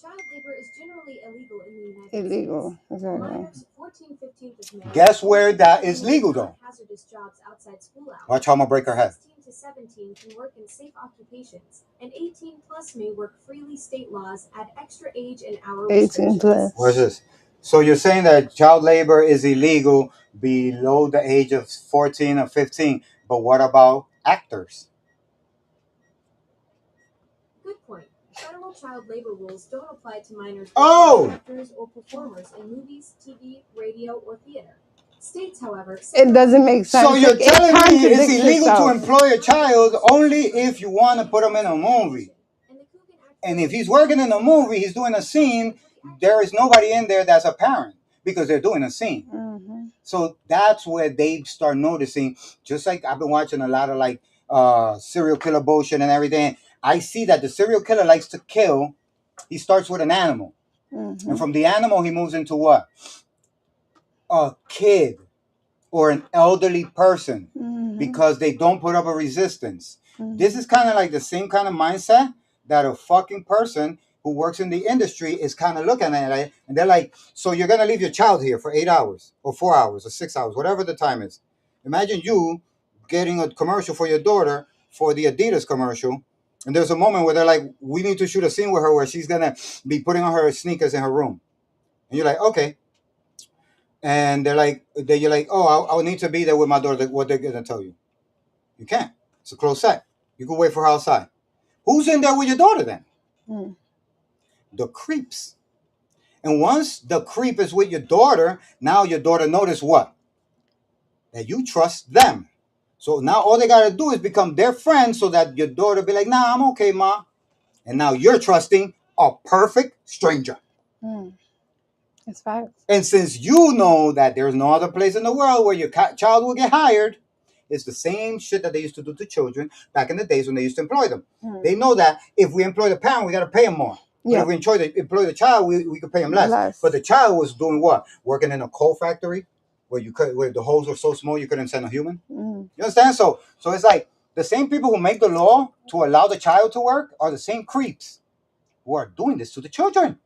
Child labor is generally illegal in the United States. Exactly. Minors 14, 15 to marriage. Guess where that is legal, though? Hazardous jobs outside school hours. Watch how I'm going to break her head. 16 to 17 can work in safe occupations, and 18 plus may work freely. State laws add extra age and hour 18 plus. Where's this? So you're saying that child labor is illegal below the age of 14 or 15, but what about actors? Good point. Federal child labor rules don't apply to minors, actors, or performers in movies, TV, radio, or theater. States, however, it doesn't make sense. So you're telling me it's illegal to employ a child only if you want to put him in a movie. And if he's working in a movie, he's doing a scene, there is nobody in there that's a parent because they're doing a scene. So that's where they start noticing, just like I've been watching a lot of like serial killer bullshit and everything. I see that the serial killer likes to kill. He starts with an animal. And from the animal, he moves into what? A kid or an elderly person because they don't put up a resistance. This is kind of like the same kind of mindset that a fucking person who works in the industry is kind of looking at it. And they're like, so you're going to leave your child here for 8 hours or 4 hours or 6 hours, whatever the time is. Imagine you getting a commercial for your daughter for the Adidas commercial. And there's a moment where they're like, we need to shoot a scene with her where she's going to be putting on her sneakers in her room. And you're like, okay. And you're like, oh, I'll need to be there with my daughter. What they're going to tell you. You can't. It's a closed set. You can wait for her outside. Who's in there with your daughter then? The creeps. And once the creep is with your daughter, now your daughter notice what? That you trust them. So now all they got to do is become their friend so that your daughter be like, nah, I'm okay, ma. And now you're trusting a perfect stranger. That's facts. And since you know that there's no other place in the world where your child will get hired, it's the same shit that they used to do to children back in the days when they used to employ them. They know that if we employ the parent, we got to pay them more. But if we employ the child, we could pay him less. But the child was doing what? Working in a coal factory where the holes were so small you couldn't send a human. You understand? So it's like the same people who make the law to allow the child to work are the same creeps who are doing this to the children.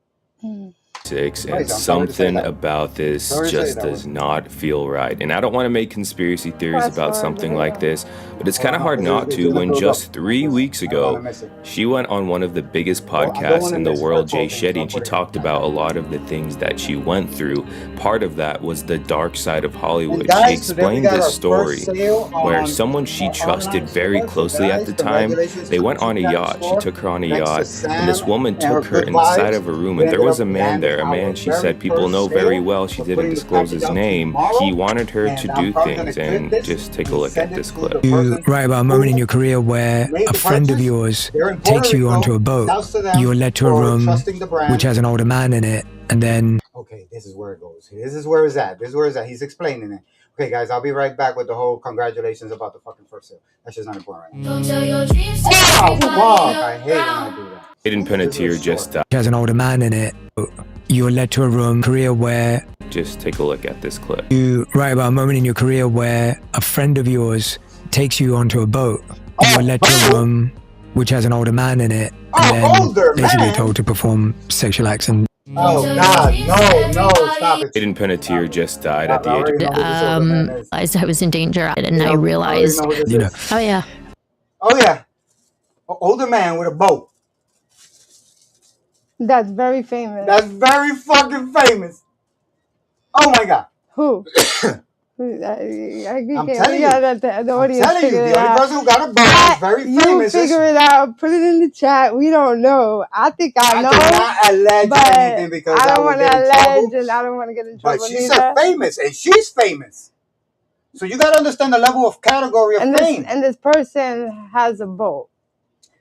And something about this just does not feel right. And I don't want to make conspiracy theories about something like this, but it's kind of hard not to when just 3 weeks ago, she went on one of the biggest podcasts in the world, Jay Shetty, and she talked about a lot of the things that she went through. Part of that was the dark side of Hollywood. She explained this story where someone she trusted very closely at the time, they went on a yacht. She took her on a yacht, and this woman took her inside of a room, and there was a man there. A man she said people know very well. She didn't disclose his name. He wanted her to do things, and just take a look at this clip. You write about a moment in your career where a friend of yours takes you onto a boat. You're led to a room which has an older man in it, and then... Okay, this is where it goes. This is where it's at. This is where it's at. He's explaining it. Okay, guys, I'll be right back with the whole congratulations about the fucking first sale. That's just not important right now. Don't tell your dreams to I hate when I do that. Hayden Panettiere just died. Has an older man in it. You're led to a room career where... Just take a look at this clip. You write about a moment in your career where a friend of yours takes you onto a boat. You're led to a room which has an older man in it, and then basically told to perform sexual acts and... Oh God, no, stop it. Hayden Panettiere just died at the age of... I was in danger, and I realized... Oh yeah. Oh yeah. An older man with a boat. That's very famous. That's very fucking famous. Oh my God. Who? I'm telling you. The audience the only person who got a boat is very famous. You figure it out. Put it in the chat. We don't know. I think I know. I cannot allege anything because I don't want to allege, and I don't want to get in trouble. But she said famous, and she's famous. So you got to understand the level of category of fame. And this person has a boat.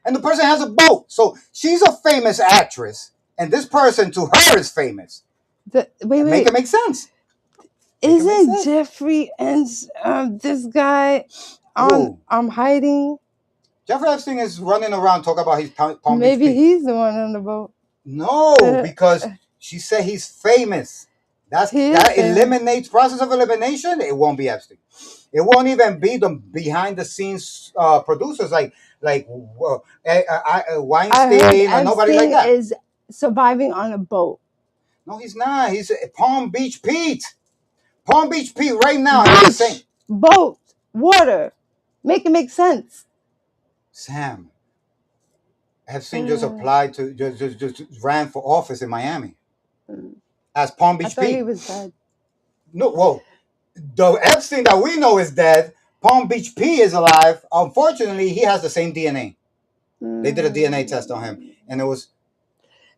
And the person has a boat. So she's a famous actress, and this person to her is famous. Make it make sense. Isn't Jeffrey and this guy on hiding? Jeffrey Epstein is running around talking about his Palm Beach. Maybe he's the one on the boat. No, because she said he's famous. That eliminates process of elimination. It won't be Epstein. It won't even be the behind the scenes producers like Weinstein or nobody like that. Is surviving on a boat. No, he's not. He's Palm Beach Pete. Palm Beach Pete right now. Boat, water. Make it make sense. Sam. Epstein just applied to just ran for office in Miami. As Palm Beach Pete. I thought he was dead. No, whoa. The Epstein that we know is dead. Palm Beach P is alive. Unfortunately, he has the same DNA. They did a DNA test on him, and it was...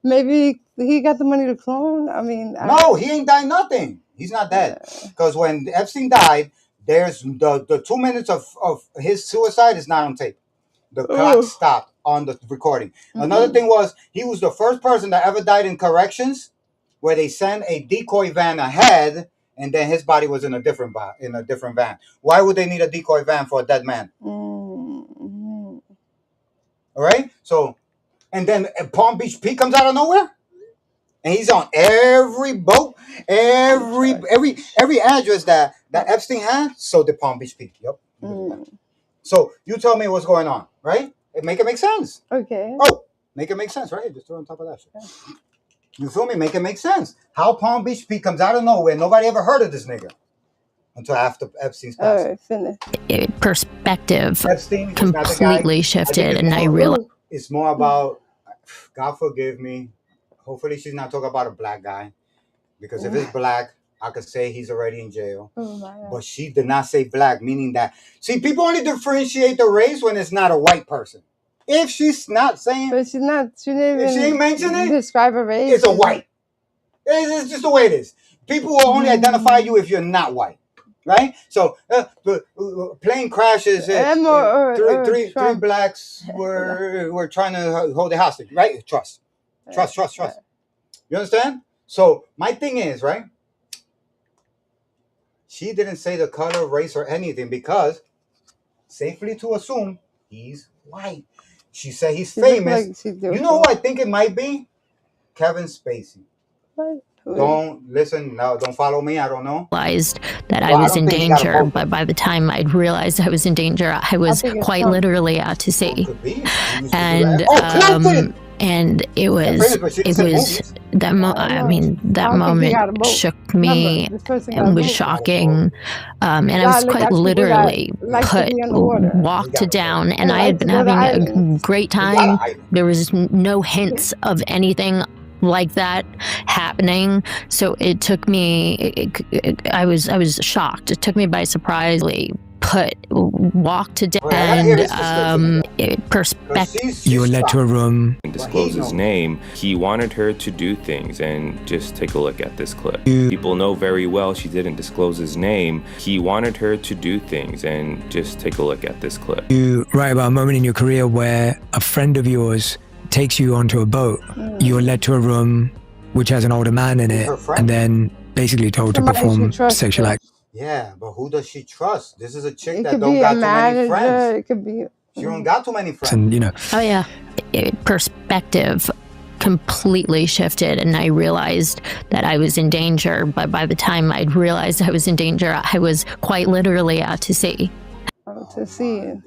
Maybe he got the money to clone? I mean... No, he ain't died nothing. He's not dead. Because when Epstein died, there's the 2 minutes of his suicide is not on tape. The clock stopped on the recording. Another thing was, he was the first person that ever died in corrections where they sent a decoy van ahead, and then his body was in a different van. Why would they need a decoy van for a dead man? All right? So, and then Palm Beach Pete comes out of nowhere, and he's on every boat, every address that Epstein had. So did Palm Beach Pete. Yep. So you tell me what's going on, right? Make it make sense. Okay. Oh, make it make sense, right? Just throw on top of that shit. You feel me? Make it make sense. How Palm Beach Pete comes out of nowhere. Nobody ever heard of this nigga until after Epstein's passing. Perspective completely shifted, and I realized it's more about, God forgive me. Hopefully she's not talking about a black guy, because if it's black, I could say he's already in jail. But she did not say black, meaning that, see, people only differentiate the race when it's not a white person. If she's not saying, but she ain't mentioning describe a race. It's a white. It's just the way it is. People will only identify you if you're not white, right? So plane crashes. Three blacks were trying to hold it hostage, right? Trust. You understand? So my thing is, right? She didn't say the color, race, or anything because safely to assume he's white. She said he's famous. You know who I think it might be? Kevin Spacey. What? Don't listen. No, don't follow me. I don't know. Realized that I was in danger, but by the time I'd realized I was in danger, I was quite literally out to sea. And and it was that I mean, that moment shook me and was shocking, and I was quite literally walked down, and I had been having a great time. There was no hints of anything like that happening, so it took me. I was shocked. It took me by surprise. Walked down and perspective. You were led to a room. Disclose his name. He wanted her to do things, and just take a look at this clip. People know very well she didn't disclose his name. He wanted her to do things, and just take a look at this clip. You write about a moment in your career where a friend of yours takes you onto a boat. You were led to a room which has an older man in it, and then basically told to perform sexual acts. Yeah, but who does she trust? This is a chick that don't got too many friends. It could be. She don't got too many friends. And, you know. Oh yeah, perspective completely shifted, and I realized that I was in danger. But by the time I'd realized I was in danger, I was quite literally out to sea. To sea.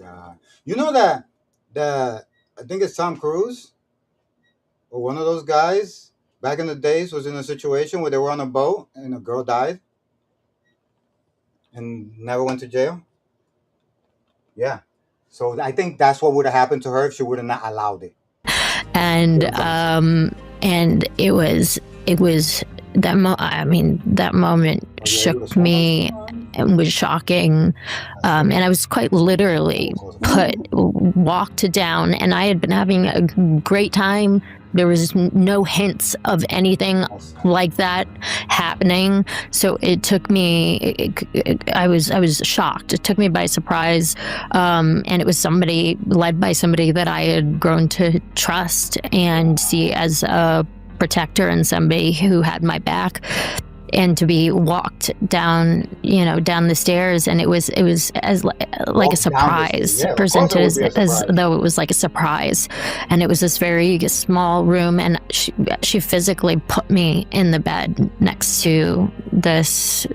You know that I think it's Tom Cruise or one of those guys back in the days was in a situation where they were on a boat and a girl died and never went to jail. Yeah. So I think that's what would have happened to her if she would have not allowed it. And it was that I mean, that moment shook me and was shocking, and I was quite literally walked down, and I had been having a great time. There was no hints of anything like that happening, so it took me. I was shocked. It took me by surprise, and it was led by somebody that I had grown to trust and see as a protector and somebody who had my back. And to be walked down, down the stairs, and it was as like a surprise, presented as though it was like a surprise, and it was this very small room, and she physically put me in the bed next to this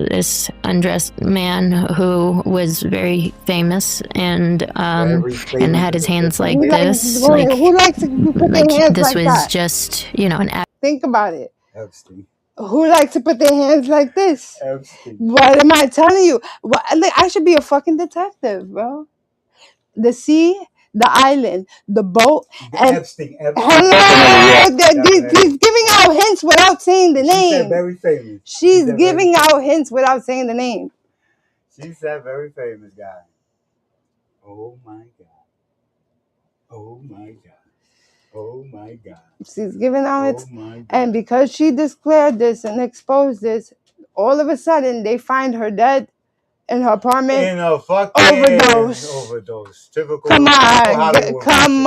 undressed man who was very famous and had his hands like this, who likes to put their hands this like was that? just an. Think about it. Epstein. Who likes to put their hands like this? Epstein. What am I telling you? I should be a fucking detective, bro. The sea, the island, the boat, and Epstein. He's giving out hints without saying the name. She said very famous. She's giving out hints without saying the name. She said very famous guy. Oh my God. Oh my God. Oh my God. She's giving out hints. And because she declared this and exposed this, all of a sudden they find her dead in her apartment. In a fucking overdose. Typical. Come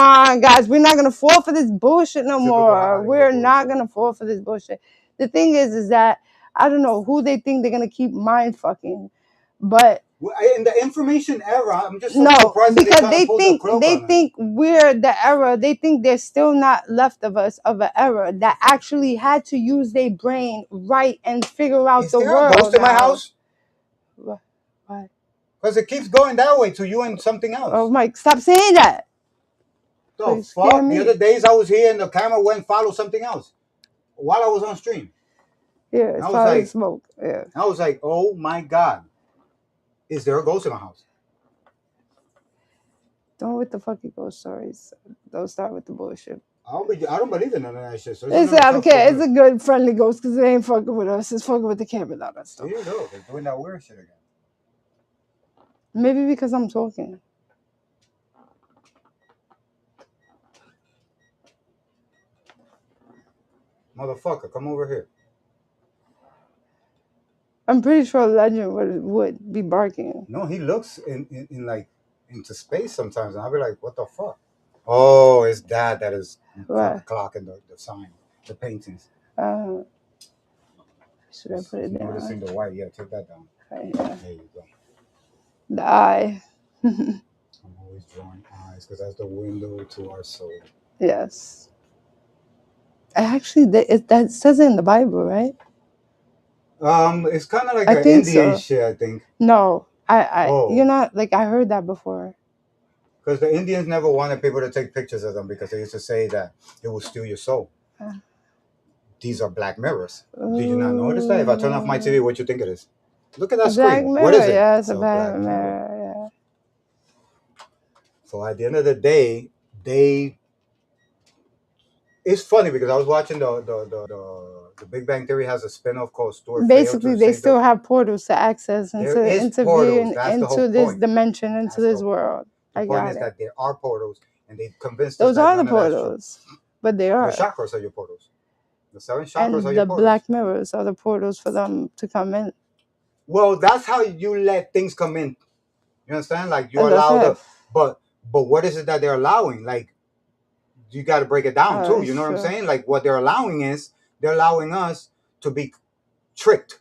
on, guys. We're not gonna fall for this bullshit no more. We're not gonna fall for this bullshit. The thing is that I don't know who they think they're gonna keep mind fucking, but in the information era, I'm just surprised because they think we're the era. They think there's still not left of us of an era that actually had to use their brain right and figure out the world. Is there a ghost in my house? Why? Because it keeps going that way to you and something else. Oh, Mike, stop saying that. The fuck? The other days I was here and the camera went and followed something else while I was on stream. Yeah, it's following smoke. Yeah. I was like, oh my God. Is there a ghost in my house? Don't with the fucking ghost stories. Don't start with the bullshit. I don't believe in none of that shit. So I don't care. It's a good, friendly ghost because it ain't fucking with us. It's fucking with the camera and all that stuff. There you go. They're doing that weird shit again. Maybe because I'm talking. Motherfucker, come over here. I'm pretty sure Legend would be barking. No, he looks in like into space sometimes, and I'll be like, "What the fuck?" Oh, it's that is the clock and the sign, the paintings. Should I put it down? Noticing the white, yeah, take that down. Right, yeah. There you go. The eye. I'm always drawing eyes because that's the window to our soul. Yes. Actually, that says it in the Bible, right? It's kind of like an Indian shit, I think. No, you're not, like, I heard that before. Because the Indians never wanted people to take pictures of them because they used to say that it will steal your soul. These are black mirrors. Did you not notice that? If I turn off my TV, what you think it is? Look at that screen. What is it? Yeah, it's a black mirror. Yeah. So at the end of the day, it's funny because I was watching the Big Bang Theory has a spinoff called Stuart. Basically, they still have portals to access into the interview into this dimension, into this world. The point is that there are portals, and they convinced those us are the portals, but they are. The chakras are your portals. The 7 chakras are your portals. And the black mirrors are the portals for them to come in. Well, that's how you let things come in. You understand? Like you allow the, but what is it that they're allowing? Like you got to break it down too. You know what I'm saying? Like what they're allowing is they're allowing us to be tricked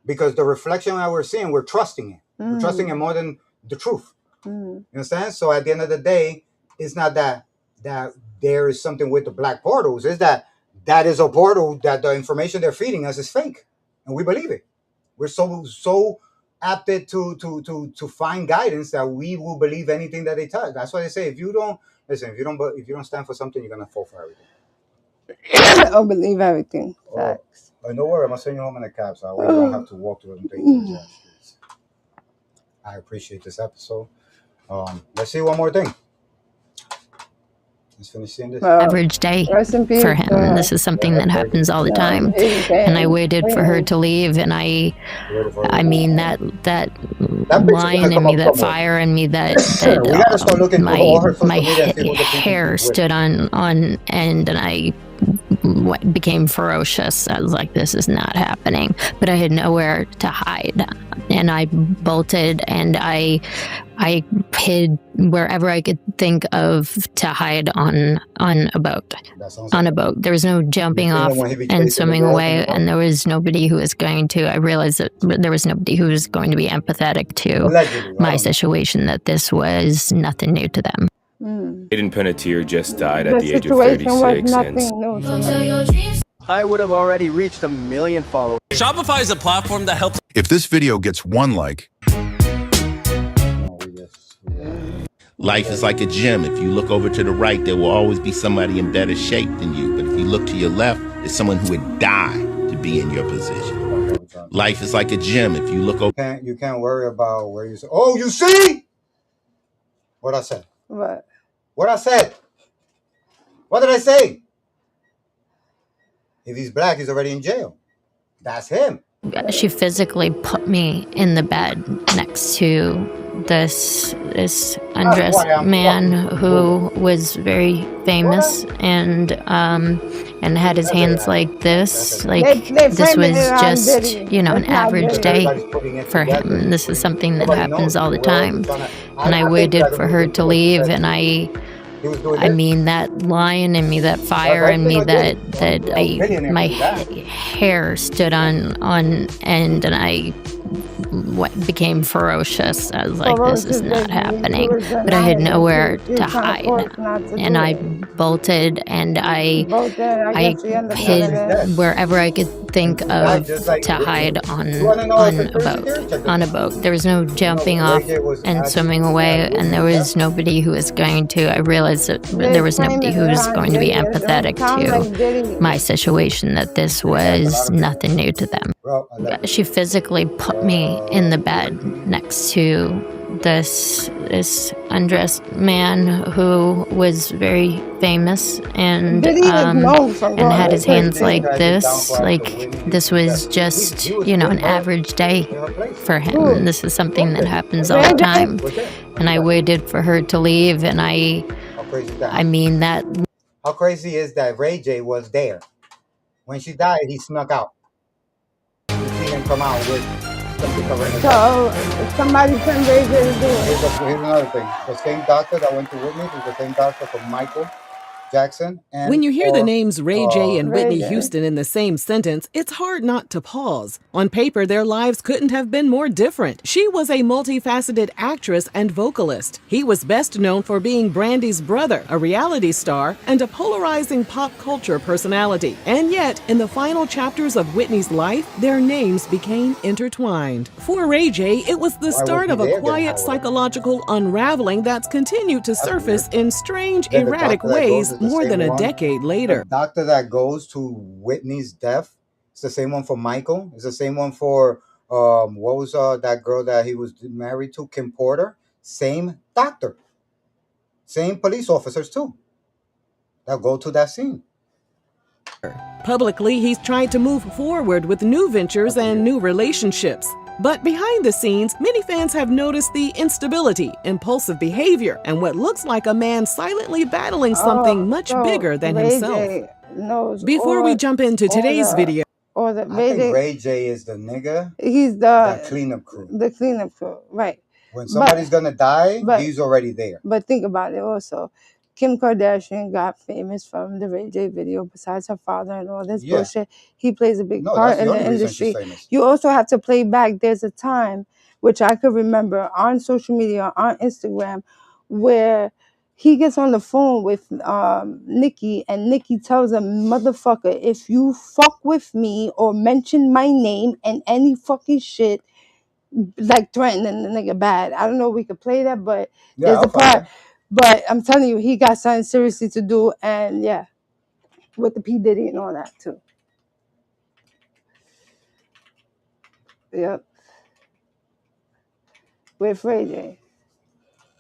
because the reflection that we're seeing, we're trusting it. We're trusting it more than the truth. You understand? So at the end of the day, it's not that there is something with the black portals. It's that is a portal that the information they're feeding us is fake, and we believe it. We're so apted to find guidance that we will believe anything that they tell us. That's why they say if you don't stand for something, you're gonna fall for everything. Or believe everything. Facts. Oh, no worry, I'm gonna send you home in a cab, so you don't have to walk through them dangerous streets. I appreciate this episode. Let's see one more thing. Let's finish seeing this. Average day for him. This is something that happens all the time. And I waited for her to leave, and I mean that line in me, that fire in me, that my hair stood on end, and I became ferocious. I was like, this is not happening. But I had nowhere to hide, and I bolted, and I hid wherever I could think of to hide on a boat. There was no jumping off and swimming away, and there was nobody who was going to. I realized that there was nobody who was going to be empathetic to my situation, that this was nothing new to them. Aiden Panettiere just died at the age of 36. I would have already reached 1 million followers. Shopify is a platform that helps. If this video gets 1 like. Life is like a gym. If you look over to the right, there will always be somebody in better shape than you. But if you look to your left, there's someone who would die to be in your position. Life is like a gym. If you look over. You can't worry about where you say, oh, you see? What I said. What I said. What did I say? If he's black, he's already in jail. That's him. She physically put me in the bed next to this undressed man who was very famous and had his hands like this. Like this was just, an average day for him. This is something that happens all the time. And I waited for her to leave, and I mean that lion in me, that fire in me, my hair stood on end, and I became ferocious. I was like, this is not happening. But I had nowhere to hide, and I bolted, and I hid wherever I could think of to hide on a boat. There was no jumping off and swimming away, and there was nobody who was going to. I realized that there was nobody who was going to be empathetic to my situation, that this was nothing new to them. She physically put me in the bed next to this undressed man who was very famous and had his hands like this. Like this was just, an average day for him. This is something that happens all the time. And I waited for her to leave, and I mean that. How crazy is that Ray J was there? When she died, he snuck out. You see him come out with something covering his head. Somebody sent Ray J to do it. Here's another thing. The same doctor that went to witness is the same doctor for Michael Jackson. And when you hear the names Ray J and Whitney Houston in the same sentence, it's hard not to pause. On paper, their lives couldn't have been more different. She was a multifaceted actress and vocalist. He was best known for being Brandy's brother, a reality star, and a polarizing pop culture personality. And yet, in the final chapters of Whitney's life, their names became intertwined. For Ray J, it was the start of a quiet psychological unraveling that's continued to surface in strange, erratic ways more than a decade later. The doctor that goes to Whitney's death, it's the same one for Michael. It's the same one for what was that girl that he was married to, Kim Porter. Same doctor, same police officers too, that go to that scene. Publicly, he's tried to move forward with new ventures and new relationships. But behind the scenes, many fans have noticed the instability, impulsive behavior, and what looks like a man silently battling something much bigger than himself. Before we jump into today's video, I think Ray J is the nigga. He's the cleanup crew. The cleanup crew, right? When somebody's gonna die, he's already there. But think about it also. Kim Kardashian got famous from the Ray J video. Besides her father and all this bullshit, he plays a big part in the industry. You also have to play back. There's a time, which I could remember on social media, on Instagram, where he gets on the phone with Nikki, and Nikki tells him, "Motherfucker, if you fuck with me or mention my name and any fucking shit," like threatening the nigga bad. I don't know if we could play that, but there's a part. But I'm telling you, he got something seriously to do, and yeah, with the P. Diddy and all that too. Yep. With Ray J.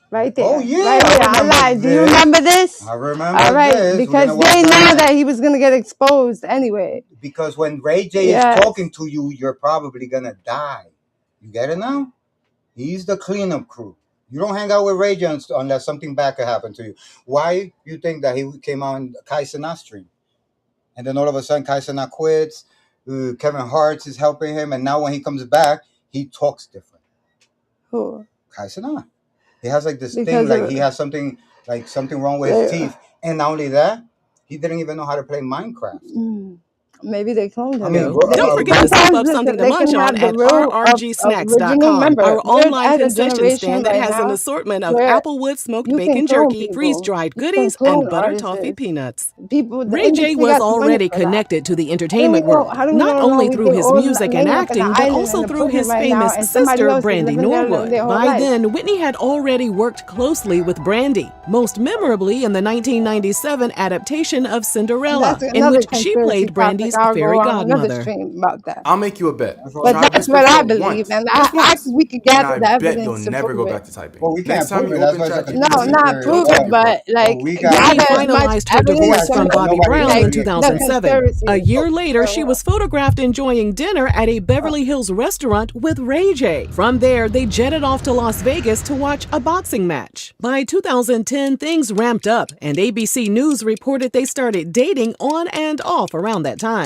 Right there. Oh yeah. Right there. I lied. Do you remember this? I remember. All right, this. Because they know that he was gonna get exposed anyway. Because when Ray J is talking to you, you're probably gonna die. You get it now? He's the cleanup crew. You don't hang out with Ray J unless something bad could happen to you. Why you think that he came on Kai Cenat stream? And then all of a sudden Kai Cenat quits. Kevin Hart is helping him. And now when he comes back, he talks different. Who? Kai Cenat. He has like this thing, like he has something wrong with his teeth. And not only that, he didn't even know how to play Minecraft. Maybe they cloned him. I mean, don't forget to step up something to munch on at rrgsnacks.com, our online concession stand that has an assortment of Applewood smoked bacon jerky, freeze-dried goodies, and butter toffee peanuts. Ray J was already connected to the entertainment world, not only through his music and acting, but also through his famous sister, Brandy Norwood. By then, Whitney had already worked closely with Brandy, most memorably in the 1997 adaptation of Cinderella, in which she played Brandy's fairy godmother. I'll make you a bet. But that's what I believe, and we could gather the evidence. Bet you'll never go back to typing. Well, we can't prove it. No, not prove it, but like Whitney finalized her divorce from Bobby Brown in 2007. A year later, she was photographed enjoying dinner at a Beverly Hills restaurant with Ray J. From there, they jetted off to Las Vegas to watch a boxing match. By 2010, things ramped up, and ABC News reported they started dating on and off around that time.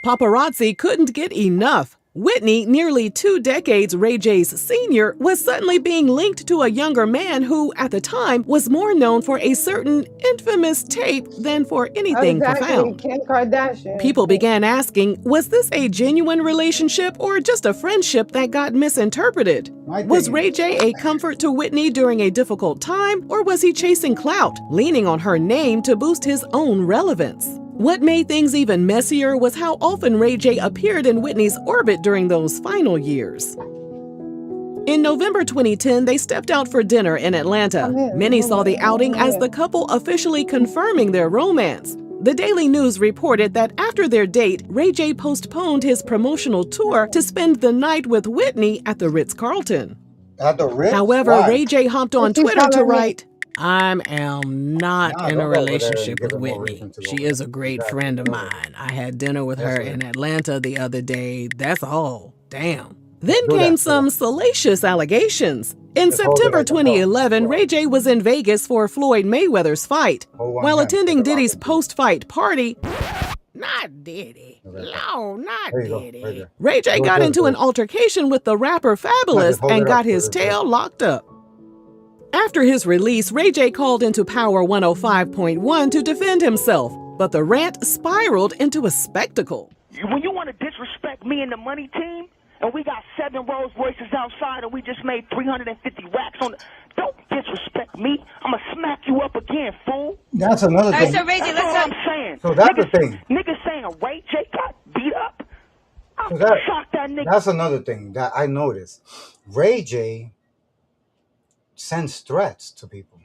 Paparazzi couldn't get enough. Whitney, nearly 2 decades Ray J's senior, was suddenly being linked to a younger man who, at the time, was more known for a certain infamous tape than for anything profound. Kim Kardashian. People began asking, was this a genuine relationship or just a friendship that got misinterpreted? Was Ray J a comfort to Whitney during a difficult time, or was he chasing clout, leaning on her name to boost his own relevance? What made things even messier was how often Ray J appeared in Whitney's orbit during those final years. In November 2010, they stepped out for dinner in Atlanta. Many saw the outing as the couple officially confirming their romance. The Daily News reported that after their date, Ray J postponed his promotional tour to spend the night with Whitney at the Ritz-Carlton. At the Ritz? However, Why? Ray J hopped on Twitter to write, I am not in a relationship with Whitney. She is a great friend of mine. I had dinner with her in Atlanta the other day. That's all. Damn. Then came some salacious allegations. In September 2011, Ray J was in Vegas for Floyd Mayweather's fight. While attending Diddy's post-fight party, not Diddy. No, not Diddy. Ray J got into an altercation with the rapper Fabulous and got his tail locked up. After his release, Ray J called into Power 105.1 to defend himself, but the rant spiraled into a spectacle. When you want to disrespect me and the money team, and we got 7 Rolls Royces outside, and we just made 350 racks on the... Don't disrespect me. I'm going to smack you up again, fool. That's another thing. So Ray J, that's what I'm saying. So that's the thing. Niggas saying Ray J got beat up. I'm So shocked that nigga. That's another thing that I noticed. Ray J sends threats to people.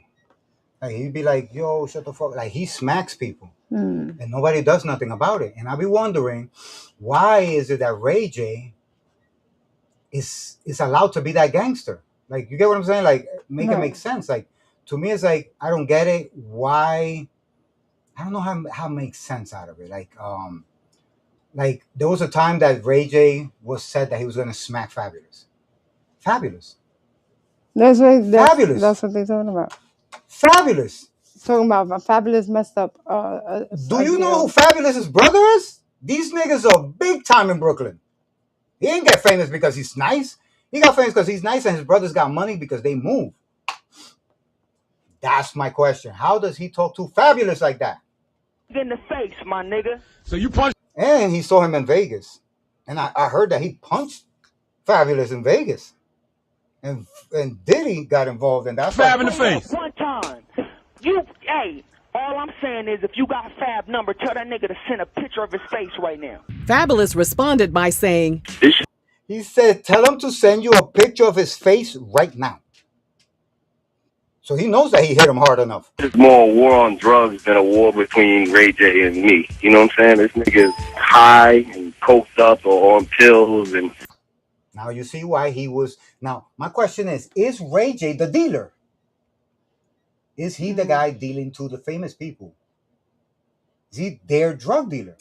Like he'd be like, yo, shut the fuck. Like he smacks people. And nobody does nothing about it. And I'll be wondering, why is it that Ray J is allowed to be that gangster? Like, you get what I'm saying? Like, make it make sense. Like, to me, it's like, I don't get it. Why? I don't know how to make sense out of it. Like there was a time that Ray J was said that he was going to smack Fabulous. Fabulous. Fabulous. Fabulous. That's what they're talking about. Fabulous. Talking about Fabulous messed up. Do you know who Fabulous's brother is? These niggas are big time in Brooklyn. He ain't get famous because he's nice. He got famous because he's nice, and his brothers got money because they move. That's my question. How does he talk to Fabulous like that? In the face, my nigga. So you punched. And he saw him in Vegas. And I heard that he punched Fabulous in Vegas. And Diddy got involved, and that's Fab in the face. One time. All I'm saying is if you got Fab number, tell that nigga to send a picture of his face right now. Fabulous responded by saying, he said, tell him to send you a picture of his face right now. So he knows that he hit him hard enough. It's more a war on drugs than a war between Ray J and me. You know what I'm saying? This nigga is high and coked up or on pills. And now you see why he was. Now, my question is Ray J the dealer? Is he the guy dealing to the famous people? Is he their drug dealer?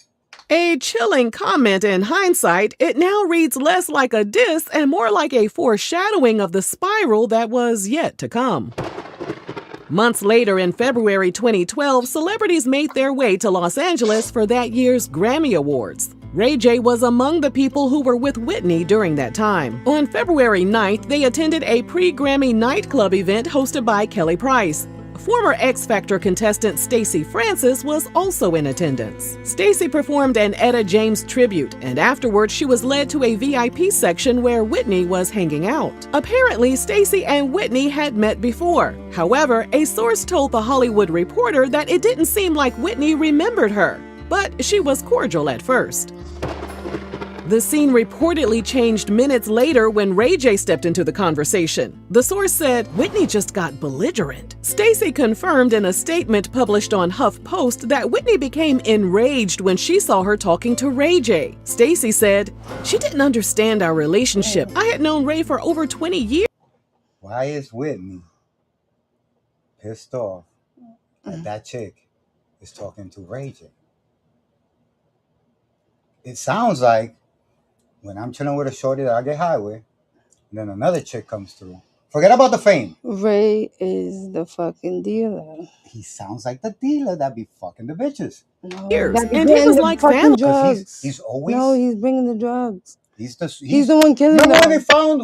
A chilling comment in hindsight, it now reads less like a diss and more like a foreshadowing of the spiral that was yet to come. Months later, in February 2012, celebrities made their way to Los Angeles for that year's Grammy Awards. Ray J was among the people who were with Whitney during that time. On February 9th, they attended a pre-Grammy nightclub event hosted by Kelly Price. Former X Factor contestant Stacey Francis was also in attendance. Stacey performed an Etta James tribute, and afterwards she was led to a VIP section where Whitney was hanging out. Apparently, Stacey and Whitney had met before. However, a source told The Hollywood Reporter that it didn't seem like Whitney remembered her, but she was cordial at first. The scene reportedly changed minutes later when Ray J stepped into the conversation. The source said, Whitney just got belligerent. Stacey confirmed in a statement published on HuffPost that Whitney became enraged when she saw her talking to Ray J. Stacey said, she didn't understand our relationship. I had known Ray for over 20 years. Why is Whitney pissed off that chick is talking to Ray J? It sounds like when I'm chilling with a shorty that I get high with, and then another chick comes through. Forget about the fame. Ray is the fucking dealer. He sounds like the dealer that be fucking the bitches. No, and he was like family. He's always. No, he's bringing the drugs. He's the one killing them.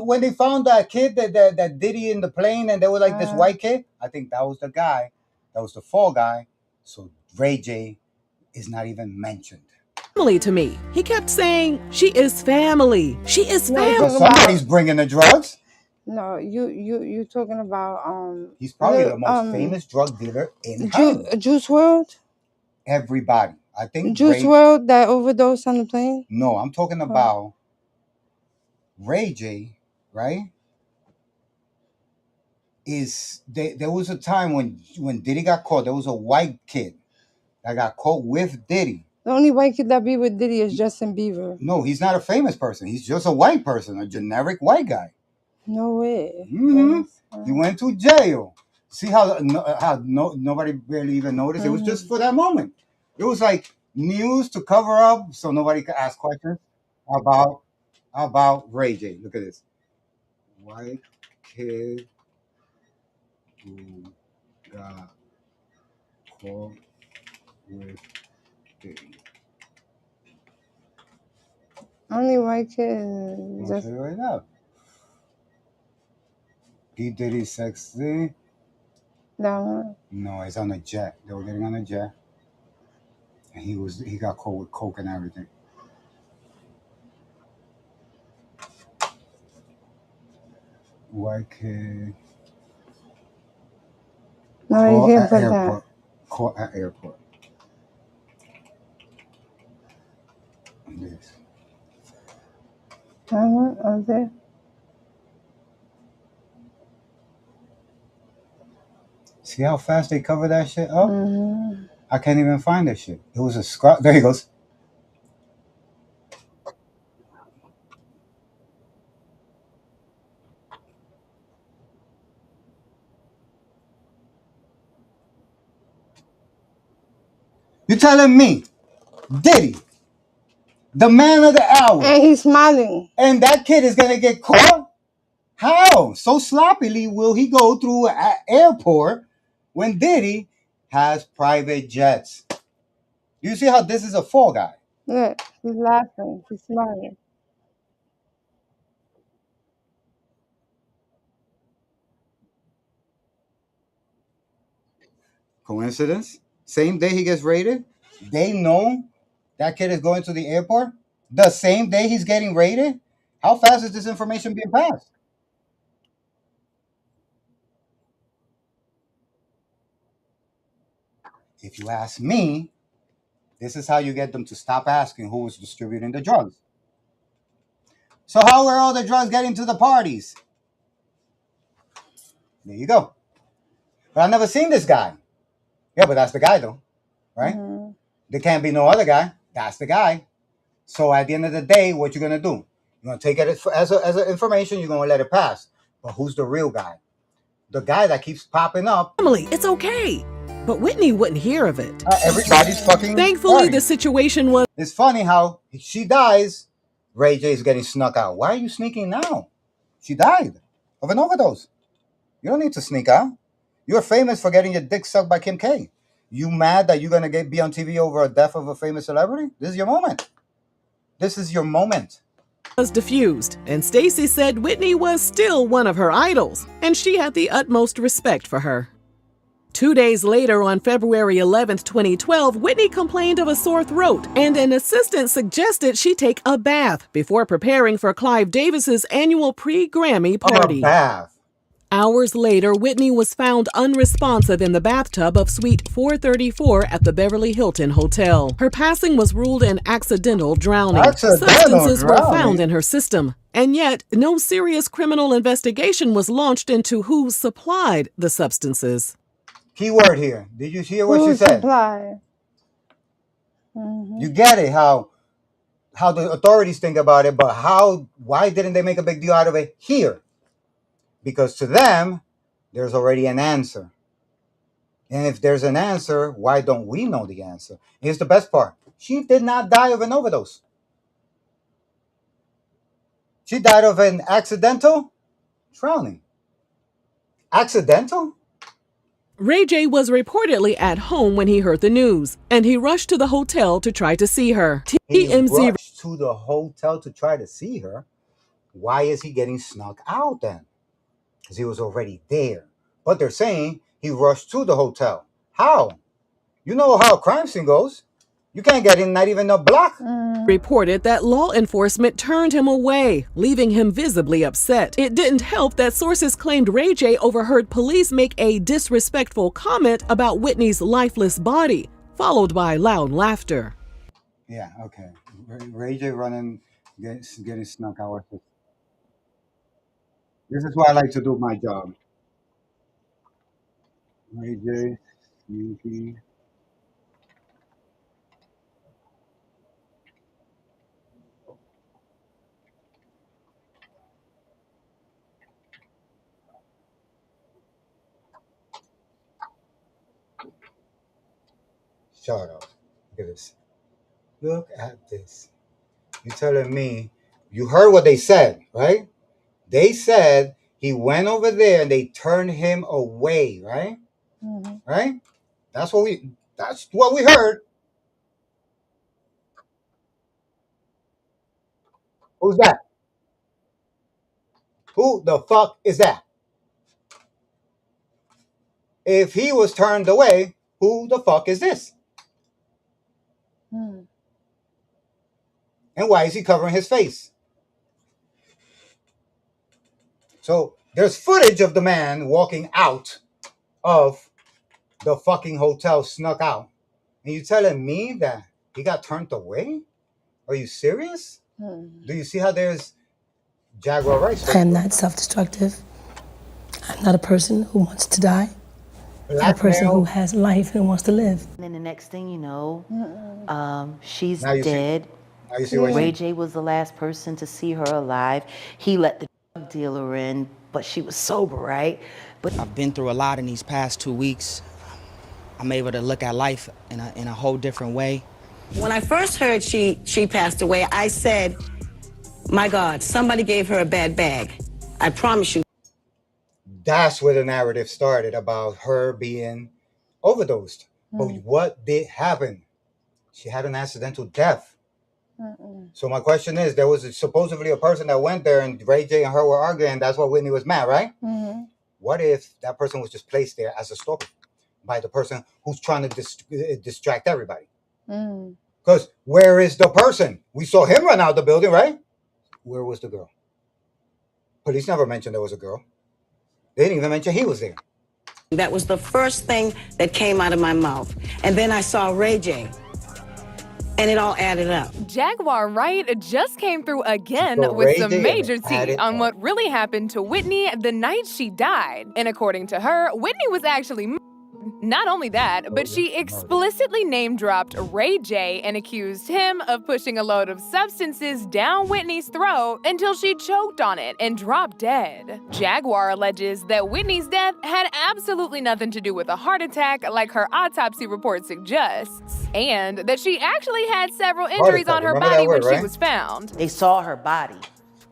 When they found that kid that Diddy in the plane, and they were like this white kid. I think that was the guy. That was the fall guy. So Ray J is not even mentioned. To me. He kept saying, she is family. She is family. Somebody's bringing the drugs. No, you're talking about he's probably the most famous drug dealer in Hollywood. Juice WRLD? Everybody. I think Juice WRLD that overdosed on the plane? No, I'm talking about Ray J, right? There was a time when Diddy got caught, there was a white kid that got caught with Diddy. The only white kid that be with Diddy is Justin Bieber. No, he's not a famous person. He's just a white person, a generic white guy. No way. Mm-hmm. He went to jail. See how nobody barely even noticed? It was just for that moment. It was like news to cover up so nobody could ask questions about Ray J. Look at this. White kid who got caught with Diddy. Only white kid. Just right now. P. Diddy sexy. No. No, it's on a jet. They were getting on a jet, and he got caught with coke and everything. White kid. No, you can't put that. Caught at airport. This. Okay. See how fast they cover that shit up? Mm-hmm. I can't even find that shit. It was a scrap. There he goes. You telling me, Diddy, the man of the hour, and he's smiling, and that kid is gonna get caught? How so sloppily will he go through an airport when Diddy has private jets? You see how this is a fall guy? Yeah, he's laughing, he's smiling. Coincidence? Same day he gets raided, they know that kid is going to the airport. The same day he's getting raided. How fast is this information being passed? If you ask me, this is how you get them to stop asking who was distributing the drugs. So how were all the drugs getting to the parties? There you go. But I've never seen this guy. Yeah, but that's the guy though, right? Mm-hmm. There can't be no other guy. That's the guy. So at the end of the day, what you're gonna do? You're gonna take it as a information. You're gonna let it pass. But who's the real guy? The guy that keeps popping up. Emily, it's okay. But Whitney wouldn't hear of it. Everybody's fucking. Thankfully, party. the situation was. It's funny how she dies. Ray J is getting snuck out. Why are you sneaking now? She died of an overdose. You don't need to sneak out. You're famous for getting your dick sucked by Kim K. You mad that you're gonna be on TV over a death of a famous celebrity? This is your moment. This is your moment. Was diffused, and Stacey said Whitney was still one of her idols, and she had the utmost respect for her. 2 days later, on February 11th, 2012, Whitney complained of a sore throat, and an assistant suggested she take a bath before preparing for Clive Davis's annual pre-Grammy party. A bath. Hours later, Whitney was found unresponsive in the bathtub of Suite 434 at the Beverly Hilton Hotel. Her passing was ruled an accidental drowning. Substances were found in her system, and yet no serious criminal investigation was launched into who supplied the substances. Keyword here. Did you hear what she said? Mm-hmm. You get it, how the authorities think about it, but why didn't they make a big deal out of it here? Because to them, there's already an answer. And if there's an answer, why don't we know the answer? Here's the best part. She did not die of an overdose. She died of an accidental drowning. Accidental? Ray J was reportedly at home when he heard the news, and he rushed to the hotel to try to see her. He rushed to the hotel to try to see her? Why is he getting snuck out then? Because he was already there. But they're saying he rushed to the hotel. How? You know how a crime scene goes. You can't get in, not even a block. Reported that law enforcement turned him away, leaving him visibly upset. It didn't help that sources claimed Ray J overheard police make a disrespectful comment about Whitney's lifeless body, followed by loud laughter. Yeah, okay. Ray J running, getting snuck out. This is why I like to do my job. Ray J, sneaky. Shut up. Look at this. Look at this. You telling me, you heard what they said, right? They said he went over there and they turned him away, right? Mm-hmm. Right? That's what we heard. Who's that? Who the fuck is that? if he was turned away, who the fuck is this? And why is he covering his face? So there's footage of the man walking out of the fucking hotel, snuck out. And you telling me that he got turned away? Are you serious? Do you see how there's Jaguar rights? I am not self-destructive. I'm not a person who wants to die. I'm a person who has life and wants to live. And then the next thing you know, she's Now you see- dead. now you see what Ray she- J was the last person to see her alive. He let the drug dealer in, but she was sober, right? But I've been through a lot in these past 2 weeks. I'm able to look at life in a whole different way. When I first heard she passed away, I said, my God, somebody gave her a bad bag. I promise you. That's where the narrative started about her being overdosed. But what did happen? She had an accidental death. So my question is, there was supposedly a person that went there and Ray J and her were arguing. That's why Whitney was mad, right? What if that person was just placed there as a stalker by the person who's trying to distract everybody? Because where is the person? We saw him run out the building, right? Where was the girl? Police never mentioned there was a girl. They didn't even mention he was there. That was the first thing that came out of my mouth. And then I saw Ray J. And it all added up. Jaguar Wright just came through again So with Ray some J major added tea on what really happened to Whitney the night she died. And according to her, Whitney was actually not only that, but she explicitly name-dropped Ray J and accused him of pushing a load of substances down Whitney's throat until she choked on it and dropped dead. Jaguar alleges that Whitney's death had absolutely nothing to do with a heart attack like her autopsy report suggests, and that she actually had several injuries on her body when she was found. they saw her body.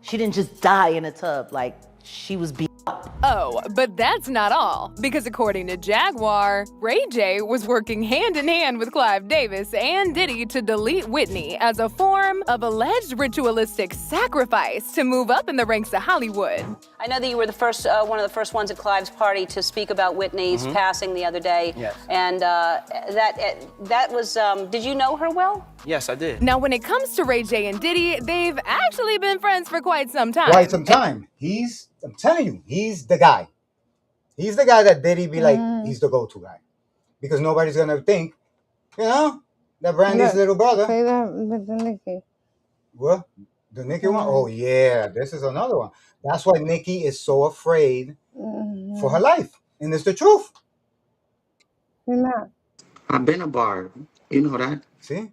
She didn't just die in a tub, like she was beat up. Oh, but that's not all. Because according to Jaguar, Ray J was working hand in hand with Clive Davis and Diddy to delete Whitney as a form of alleged ritualistic sacrifice to move up in the ranks of Hollywood. I know that you were the first, one of the first ones at Clive's party to speak about Whitney's passing the other day. Yes. And that was, did you know her well? Yes, I did. Now, when it comes to Ray J and Diddy, they've actually been friends for quite some time. Quite some time. I'm telling you, he's the guy. He's the guy that Diddy be like, he's the go-to guy. Because nobody's going to think, that Brandy's little brother. Say that with the Nicki. What? The Nicki one? Oh, yeah. This is another one. That's why Nicki is so afraid for her life. And it's the truth. You're not. I've been a bar. You know that. See?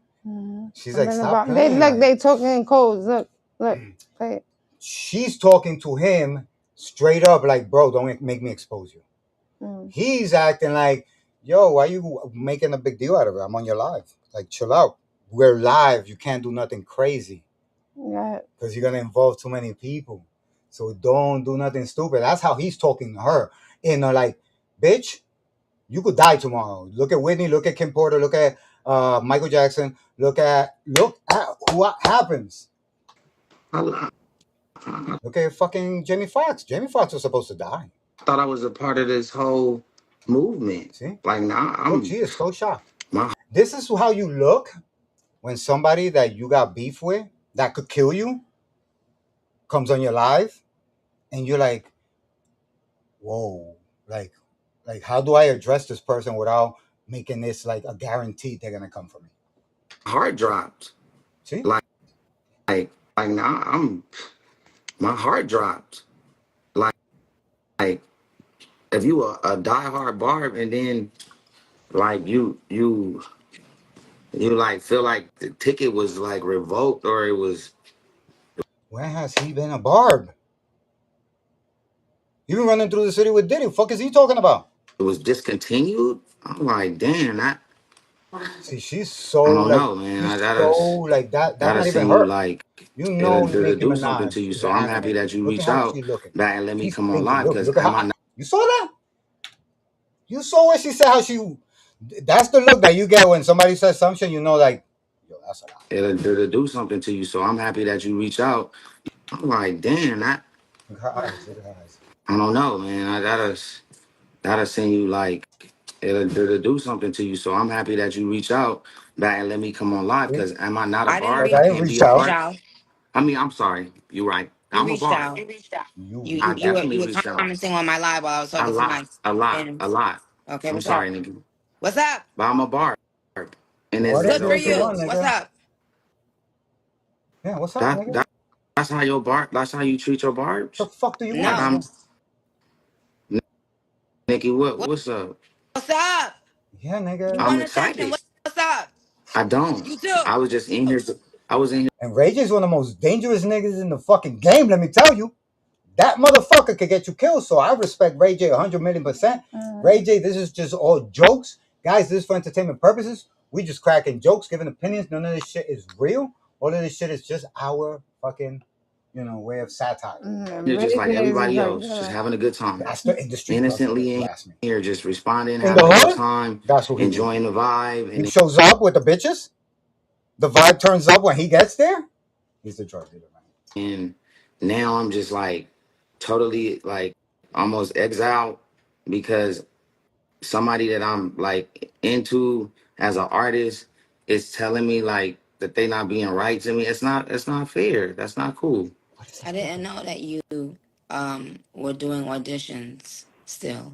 She's I've like, been stop about- playing. They look, they talking in codes. Look. Play it. She's talking to him straight up like, bro, don't make me expose you. He's acting like, yo, why you making a big deal out of it? I'm on your live. Like, chill out. We're live. You can't do nothing crazy. Yeah. Because you're going to involve too many people. So don't do nothing stupid. That's how he's talking to her. And like, bitch, you could die tomorrow. Look at Whitney. Look at Kim Porter. Look at Michael Jackson. Look at what happens. Look at fucking Jamie Foxx. Jamie Foxx was supposed to die. I thought I was a part of this whole movement. See? Like, nah, Oh, she is so shocked. This is how you look when somebody that you got beef with, that could kill you, comes on your live, and you're like, whoa, like how do I address this person without making this like a guarantee they're gonna come for me? heart dropped. See? Like nah, my heart dropped. Like if you a diehard Barb and then like you like feel like the ticket was like revoked or it was. When has he been a Barb? You been running through the city with Diddy. Fuck is he talking about? It was discontinued. I'm like, damn, that. See, she's so I don't like, know, man. she's That so is like that. That's not even seem her. like You know, it'll Nicki do something to Minaj you. is So an I'm animal. happy that you Look reached at how out she's looking. back and let me She's come on thinking, live look, because look at am how, I not? you saw that? You saw what she said. How she? That's the look that you get when somebody says something. You know, like, yo, that's a lot. It'll do something to you. So I'm happy that you reached out. I'm like, damn, that. Look at her eyes. Look at her eyes. I don't know, man. That is. that'll send you like it'll do something to you. So I'm happy that you reach out back and let me come on live. Because am I not a I didn't barb? reach I can't be a barb. out. I mean, I'm sorry. You're right. You I'm a reached barb. out. I You definitely were reached out. commenting on my live while I was A talking to lot, my a lot, a fans. lot. Okay, I'm what's up? sorry, nigga. What's up? But I'm a barb. And What's it's good for okay. you? What's up? Yeah, what's up, That, nigga? that that's how your barb. That's how you treat your barbs. The fuck do you Like want, No. I'm nigga? Nikki. What's up? What's up? Yeah, You nigga. I'm want attention? excited. What's up? I don't. You too. I was just in here. I was in here. And Ray J's one of the most dangerous niggas in the fucking game, let me tell you. That motherfucker could get you killed, so I respect Ray J 100 million%. Ray J, this is just all jokes. Guys, this is for entertainment purposes. We just cracking jokes, giving opinions. None of this shit is real. All of this shit is just our fucking, way of satire. You're just like everybody else, just having a good time. That's the industry president, if Innocently you in ask me. here, just responding, In the having a good hood, time, that's who he is. enjoying the vibe. He And shows up with the bitches. The vibe turns up when he gets there. He's the drug dealer, man. and now I'm just like totally like almost exiled because somebody that I'm like into as an artist is telling me like that they not being right to me. It's not fair. That's not cool. I didn't know that you were doing auditions still.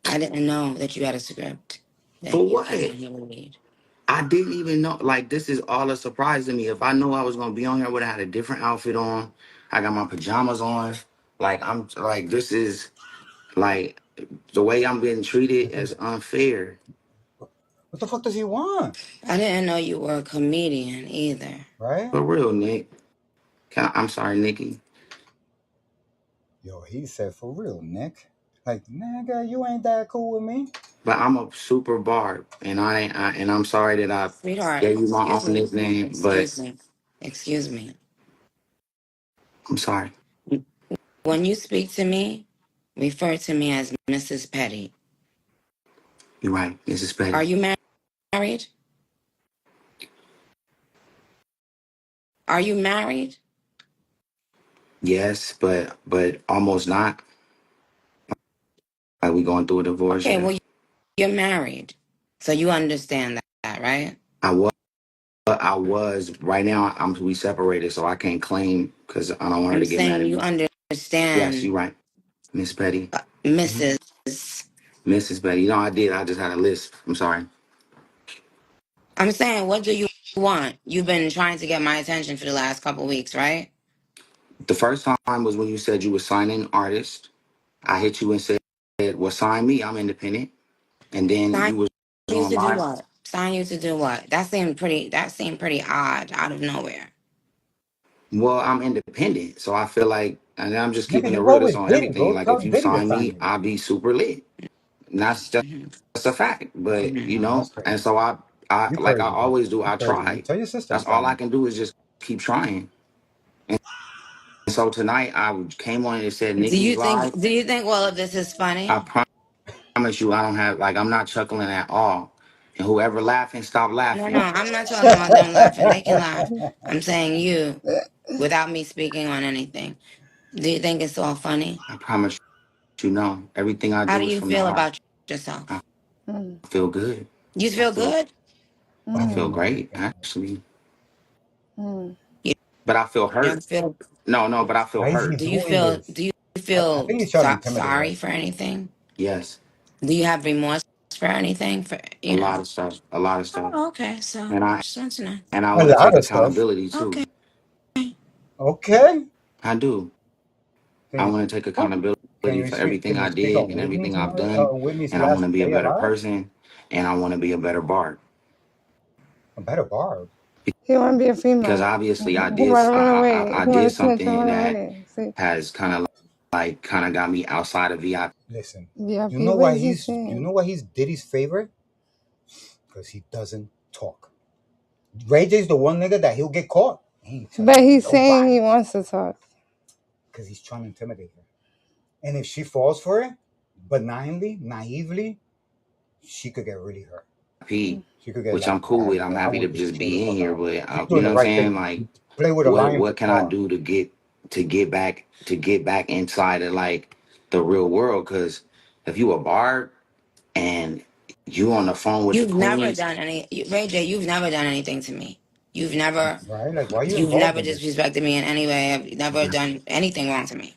I didn't know that you had a script that For you what? came in here to read. I didn't even know. Like, this is all a surprise to me. If I knew I was gonna be on here, I would have had a different outfit on. I got my pajamas on. Like, I'm like, this is like the way I'm being treated is unfair. What the fuck does he want? I didn't know you were a comedian either. Right? For real, Nick. I'm sorry, Nikki. Yo, he said, for real, Nick. Like, nigga, you ain't that cool with me. But I'm a super barb, and and I'm sorry that I Sweetheart, gave you my excuse own me. nickname, but Excuse me. Excuse me. I'm sorry. When you speak to me, refer to me as Mrs. Petty. You're right, Mrs. Are Petty. you married? Are you married? Yes, but almost not. Like we going through a divorce. Okay, Yeah. well, you're married. So you understand that, right? I was. I was right now. We separated, so I can't claim because I don't want her I'm to get mad saying at you me. Yes, understand, you're right, Miss Betty, Mrs. Mrs. Betty. No, I did. I just had a list. I'm sorry. I'm saying, what do you want? You've been trying to get my attention for the last couple weeks, right? The first time was when you said you were signing artists. I hit you and said, "Well, sign me. I'm independent." And then Sign you was you on to do live. what? Sign you to do what? That seemed pretty odd out of nowhere. Well, I'm independent, so I feel like, and I'm just Nigga, keeping it you real. roll That's with on Diddy, everything. bro. Like Tell if you Diddy to sign sign me, you. I'll be super lit. And that's just a fact. But Mm-hmm. Nah, that's and crazy. so I You like I crazy, bro. always do. You I crazy. You try. tell your sister to That's all sign I you. can do is just keep trying. And so tonight I came on and it said Nikki's live. Do you think all of this is I funny? promise you, I don't have like I'm not chuckling at all. And whoever laughing, stop No, laughing. no, I'm not talking about them laughing. They can laugh. I'm saying you, without me speaking on anything. Do you think it's all funny? I promise you, know everything I How do do is you from the feel heart. about yourself? I feel good. You I feel feel good? I Fucking feel him up great again. actually, You but I feel hurt. don't feel. No, but I feel Why is he hurt. Do you doing feel? this? Do you I feel think he's trying to intimidate sorry us. for anything? Yes, Do you have remorse for anything? For a you know? lot of stuff. A lot of stuff. Oh, okay. So And I just want to know. and I A want to lot take of stuff. accountability too. Okay. Okay. I do. Can I you want to take can accountability you for speak? everything Can you I speak did on and everything Whitney's I've done, Whitney's and I want last to be a day better alive? person, and I want to be a better Bart. A better Barb. He want to be a Because female. obviously He want to run away. I He want did to snitch and something run that away. See, has kind of got me outside of VIP. Listen, VIP, what is he you saying? know why he's Diddy's favorite? Because he doesn't talk. Ray J's the one nigga that he'll get caught. He ain't But telling he's saying nobody he wants to talk. because he's trying to intimidate her. And if she falls for it, benignly, naively, she could get really hurt. She could get Which like I'm cool with. I'm I happy to want you to just chill the be in fuck here, out. but He's you doing know the what I'm right saying? thing. Like, Play with a lion for what can I Scar. do to get back inside of like the real world? Because if you a barb and you on the phone with the You've never queen. done Ray J, you've never done anything to me. You've never, Right? Like, why are you you've involved never in this? disrespected me in any way. I've never done anything wrong to me.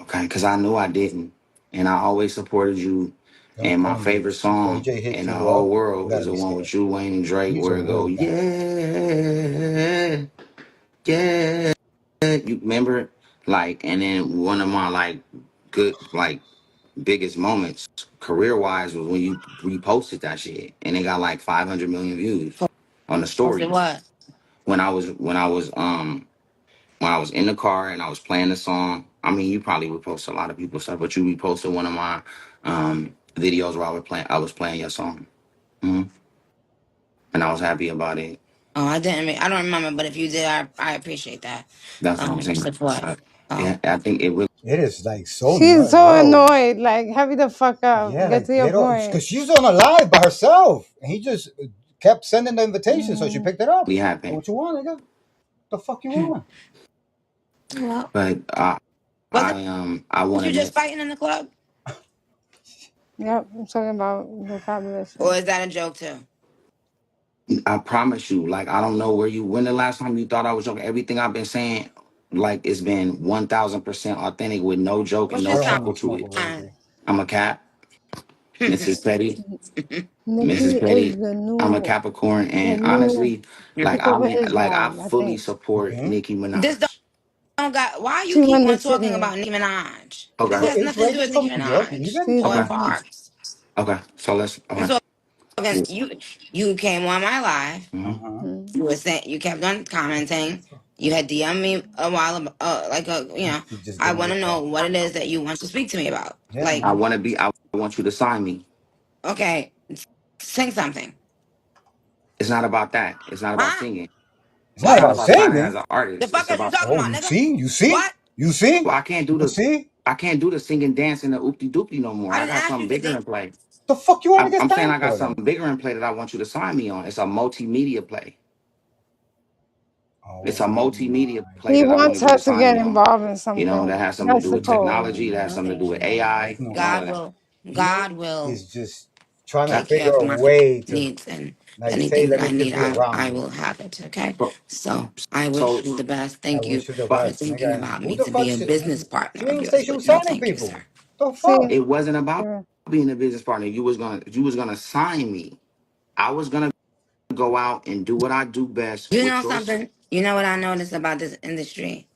Okay, because I knew I didn't, and I always supported you. I'm And my telling you, favorite Ray song J hit in the you whole up, you world is gotta the be one scared. with you, Wayne, and Drake, He's a where it go, real guy. yeah, yeah. You remember it? Like, and then one of my like good like biggest moments career wise was when you reposted that shit, and it got like 500 million views on the Posted stories. what? When I was in the car and I was playing the song. I mean, you probably would post a lot of people's stuff, but you reposted one of my videos where I was playing your song. And I was happy about it. Oh, I didn't. I don't remember, but if you did, I appreciate that. That's what I'm saying. Support. Yeah, I think it really. It is like so She's nuts, so yo. annoyed. Like, hurry the fuck up. Yeah, Get like to your get off, point. because she's on a live by herself, and he just kept sending the invitation, so she picked it up. We Like, happened. what you want, nigga? The fuck you want? Well, But wasn't I want you to just know. fighting in the club, Yep, I'm talking about the combination. or is that a joke too? I promise you, like I don't know when the last time you thought I was joking. Everything I've been saying, like it's been 1,000% authentic with no joke and What's no your Girl, I don't sign? chuckle want to to smoke with it. Ray J. I'm a cat, Mrs. Petty. Nikki Mrs. is Petty, the I'm a new, Capricorn, the and new. honestly, like Look over his I wall, I fully think. support Okay. Nicki This Minaj. don't got. Why you She keep won the on talking city. about Nicki Minaj? This Okay, Well, has is nothing Ray to do J with Nicki from New York Minaj even? She's Or or okay, won. Barb's. okay. So let's We're okay. talking. You came on my live. uh-huh. Mm. You were saying you kept on commenting. You had DM'd me a while ago, He's just I getting want to ripped know off. what it is that you want to speak to me about. Yeah, Like, man. I want you to sign me. okay, sing something. It's not about that. It's not about Huh? singing. It's not It's not What? about about signing singing. as an The artist. fuck It's is you about. talking Oh, about, you nigga? see? You see? What? You see? Well, You see? I can't do the singing, dancing, the oopty doopty no more. I I didn't got ask something you to bigger sing. in play. The fuck you want to get I'm saying signed I got for then? something bigger in play that I want you to sign me on. It's a multimedia play. It's a Oh multimedia my play He that I wants wanted you her to to sign get me on. involved in You know, that something. has something to That's do the with code. technology, that has something to Okay. do with AI, There's no and all way. of that. God He will is just trying to take care figure of a my way to needs, and like say, anything let that me I just need, be around I you. will have it. Okay. So, So I wish so you the best. I Thank you wish you the for best, thinking nigga. about Who me the to be fuck? a business partner She of didn't say yours, she was but no, signing thank you, people. sir. The See, fuck? it wasn't about being a business partner. You was gonna sign me. I was gonna go out and do what I do best You with know your. something? You know what I noticed about this industry?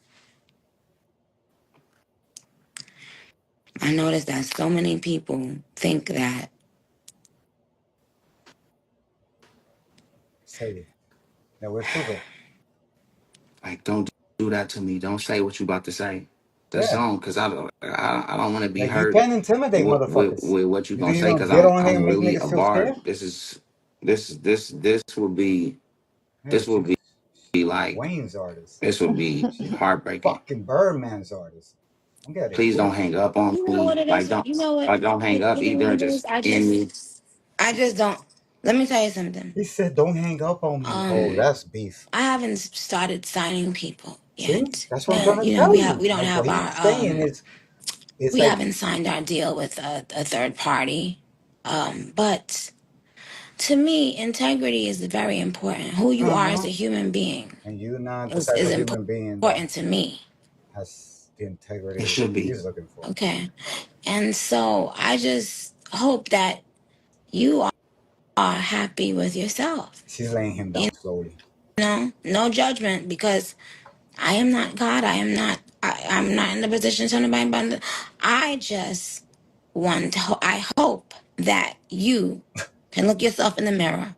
I noticed that so many people think that Say it. That we're stupid. Like, don't do that to me. Don't say what you about to say. Just Yeah. don't, cause I don't want to be Like you hurt can't intimidate motherfuckers. with what you You gonna think say, you're gonna cause get I'm on here I'm and make really niggas a feel scared? bard. This will be Yeah, this will she's be like Wayne's artist. this will be She's heartbreaking. fucking Birdman's artist. Don't get it Please don't hang twisted. up on you know what me. it is. You know what? Don't hang up You know what either. it is. Just end me. I just don't. Let me tell you something. He said, "Don't hang up on me." Oh, Um, that's beef. I haven't started signing people See, yet. that's what I'm trying to You know, tell you. we don't Like what have he's our saying is, it's we like, haven't signed our deal with a third party. But to me, integrity is very important. Who you are as uh-huh. a human being And you're not the type is of human being that important to me. has the It integrity should be. he's looking for. Okay. And so I just hope that you are happy with yourself. She's laying him You down slowly. know, no judgment, because I am not God. I'm not in the position to tell anybody about it. I just I hope that you can look yourself in the mirror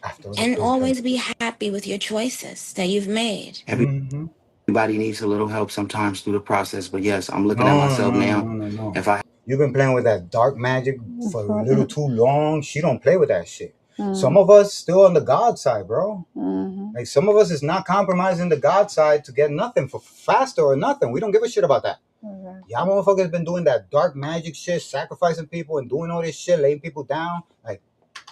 After the and wisdom. always be happy with your choices that you've made. Mm-hmm. Everybody needs a little help sometimes through the process. But yes, I'm looking at No, myself no, no, now. no, no, no. If I You've been playing with that dark magic for a little too long. She don't play with that shit. Some Mm. of us still on the God side, bro. Mm-hmm. Like some of us is not compromising the God side to get nothing for faster or nothing. We don't give a shit about that. Okay. Y'all motherfuckers been doing that dark magic shit, sacrificing people and doing all this shit, laying people down. Like,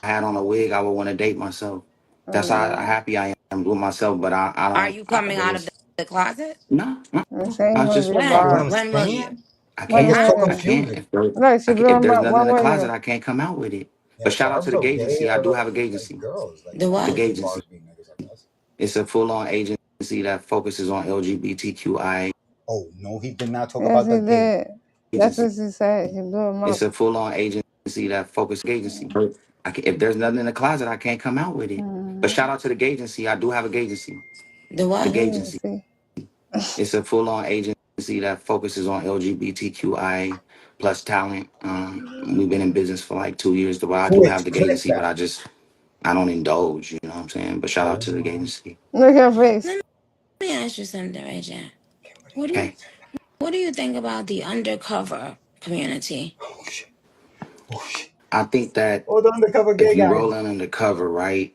had on a wig, I would want to date myself. That's Oh, how yeah. happy I am with myself. But I Are don't. you coming But out of it's the closet? no. I'm saying he I want to just be a you know what When? I'm bar. When will saying? you? I What can't. It's so happened? I can't. confusing. Look, she blew If him there's up. nothing What in the was closet, it? I can't come out with it. Yeah, But shout out to Barb's the okay. agency. I do have a Like agency. girls, like The The what? agency. Barb's being niggas, I guess. It's a full-on agency that focuses on LGBTQI Oh no, he did not talk Yes, about he the gay did. That's agency. what she said. She blew him It's up. a full-on agency that focuses agency. If there's nothing in the closet, I can't come out with it. But shout out to the agency. I do have a agency. The The what? agency. See. It's a full-on agency that focuses on LGBTQI plus talent. We've been in business for like 2 years. But I do have Twitch. the Clip agency, but that. I don't indulge. You know what I'm saying? But shout out to the agency. Look at her face. Let me ask you something, Ray J. What do you Okay. what do you think about the undercover community? Oh shit. Oh shit. I think that Oh, the undercover if gay you guys. roll in undercover, right,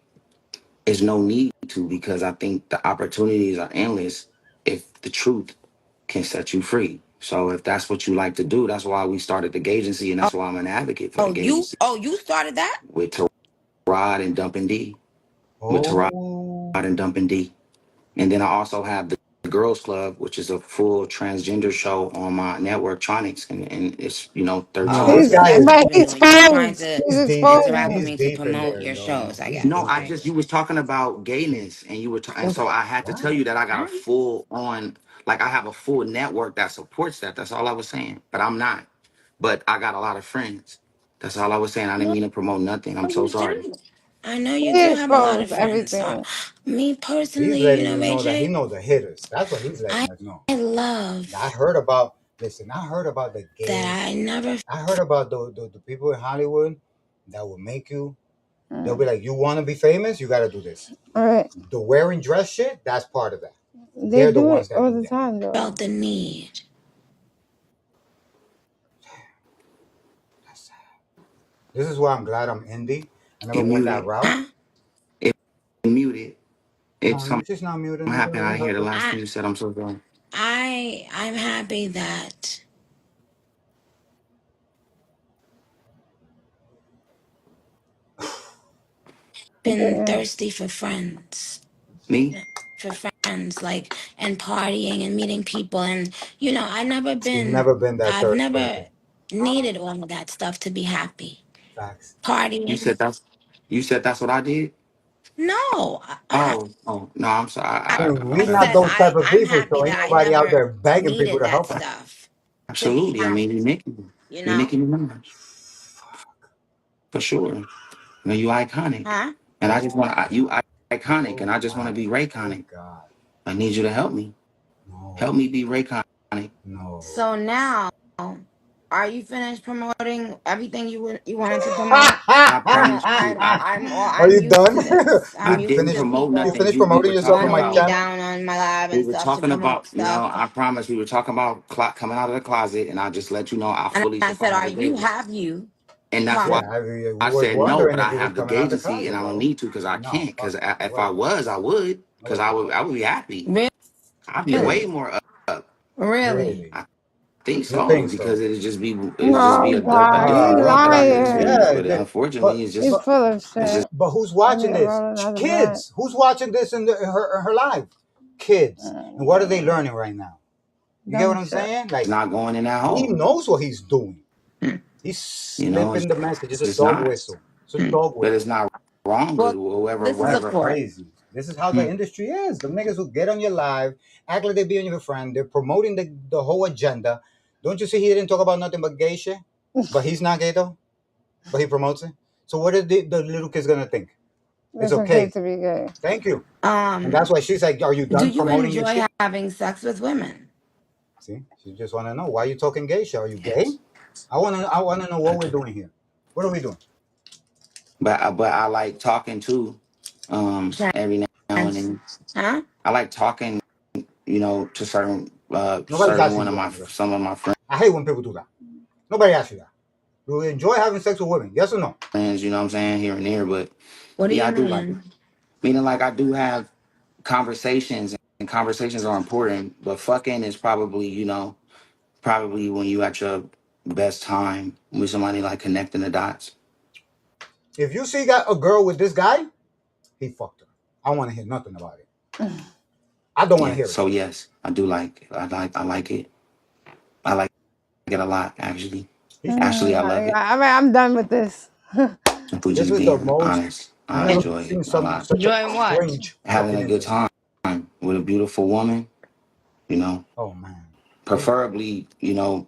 there's no need to because I think the opportunities are endless if the truth can set you free. So if that's what you like to do, that's why we started the agency, and that's why I'm an advocate for the agency You started that? with Tarod and Dumpin' D, with Tarod Oh. and Dumpin' D. And then I also have the Girls Club, which is a full transgender show on my network, Tronics, and it's 13 This He's, guy That's is what but you're he's doing. You're trying exposed. to He's interact with exposed. he's me to deep in promote there, your bro. shows, I He's guess. No, deep I in just there. you was talking about gayness, and and so I had to tell What? you that I got a full on, like I have a full network that supports that. That's all I was saying. But I'm not. But I got a lot of friends. That's all I was saying. I didn't No, mean to promote nothing. I'm so you sorry. do. I know you He do have a lot of exposed friends. So, everything. me He's personally, letting you Ray know that he J, knows the hitters. That's what he's letting I us know. I love heard about. Listen, I heard about the that gays. I never I heard about the people in Hollywood that will make you. They'll be Mm. like, you want to be famous, you got to do this. All right. The wearing dress shit, that's part of that. They They're the do ones it that all do the that. time, though. felt the need. That's sad. This is why I'm glad I'm indie. I never It went that muted. route. Huh? It muted. If No, something she's not muted, nigga. happened, I Let didn't her hear the go. last I thing you said. I'm so sorry. I'm happy that been Yeah. thirsty for friends. Me? For friends, like, and partying and meeting people, and She's never been that I've thirst person. never needed all of that stuff to be happy. Facts. You Partying. said that's what I did? No, Oh, no, I'm sorry. I, I We I not heard said those you. type of I'm people, happy so ain't that I nobody out never there begging people needed to that help us. stuff to be Absolutely. I mean, happy. You you're know? Nicki Minaj for sure. You iconic, Huh? and I just want you iconic, Oh and I just want to my. be Oh Rayconic. God. I need you to help me. No. Help me be Rayconic. No. So now, are you finished promoting everything you wanted to promote? I promise you, Are I'm you used done? to this. I'm I used didn't Finish. to promote You nothing. people finished We promoting were yourself talking on my running me about. channel? down on my live We and were stuff to talking promote about. stuff. I promise. We were talking about coming out of the closet, and I just let you know I And fully I said, support "Are the you baby. have you And that's why come?" Yeah, we I was said no, wondering but I if you was have the coming out the agency, and closet, I don't bro. need to because I No, can't. fuck Because it. if I Nobody was, I would. Because Nobody cares. I would be happy. I'd be way Really, more up. really. Really? I think You so think because so? it'd just be Oh, a God. He different world that I get to lying. be. Yeah, But unfortunately, but it's He's just but full of it's shit. just but who's That watching nigga this? rolling out of blunt. Kids. Who's watching this in her live? Kids. And what are they learning right now? You get what Dumb I'm shit. saying? Like not going in that he hole. knows what he's doing. He's It's slipping the message. It's a just dog not. whistle. It's a dog But it's whistle. not wrong. But Well, whoever, this is a That's whatever. court. crazy. This is how the industry is. The niggas who get on your live, act like they be on your friend. They're promoting the whole agenda. Don't you see he didn't talk about nothing but gay shit? But he's not gay though. But he promotes it. So what are the little kids gonna think? It's It's okay okay. to be gay. Thank you. And that's why she's like, "Are you Do done you promoting your enjoy shit?" having sex with women? See, she just want to know why you talking gay shit. Are you gay? Yes, I wanna know I what we're do. doing here. What are we doing? But I like talking too. Every now and Chance. then, Huh? I like talking. To Nobody's certain asking one of you that, my nigga. some of my I hate when people do that. Nobody asks you that. Do you enjoy having sex with women? Yes or no? friends. You know what I'm saying, here and there. But What do yeah, you I do like it. mean? Meaning, like I do have conversations, and conversations are important. But fucking is probably probably when you at your best time with somebody, like connecting the dots. If you see got a girl with this guy, he fucked her. I don't want to hear nothing about it. I don't want to Yeah. hear it. So yes, I do like it. I like it. I like it a lot, actually. Actually, I love it. I mean, I'm done with this. If we're just being honest, I enjoy it a lot. Enjoy what? Having a good time with a beautiful woman, you know. Oh man. Preferably, you know,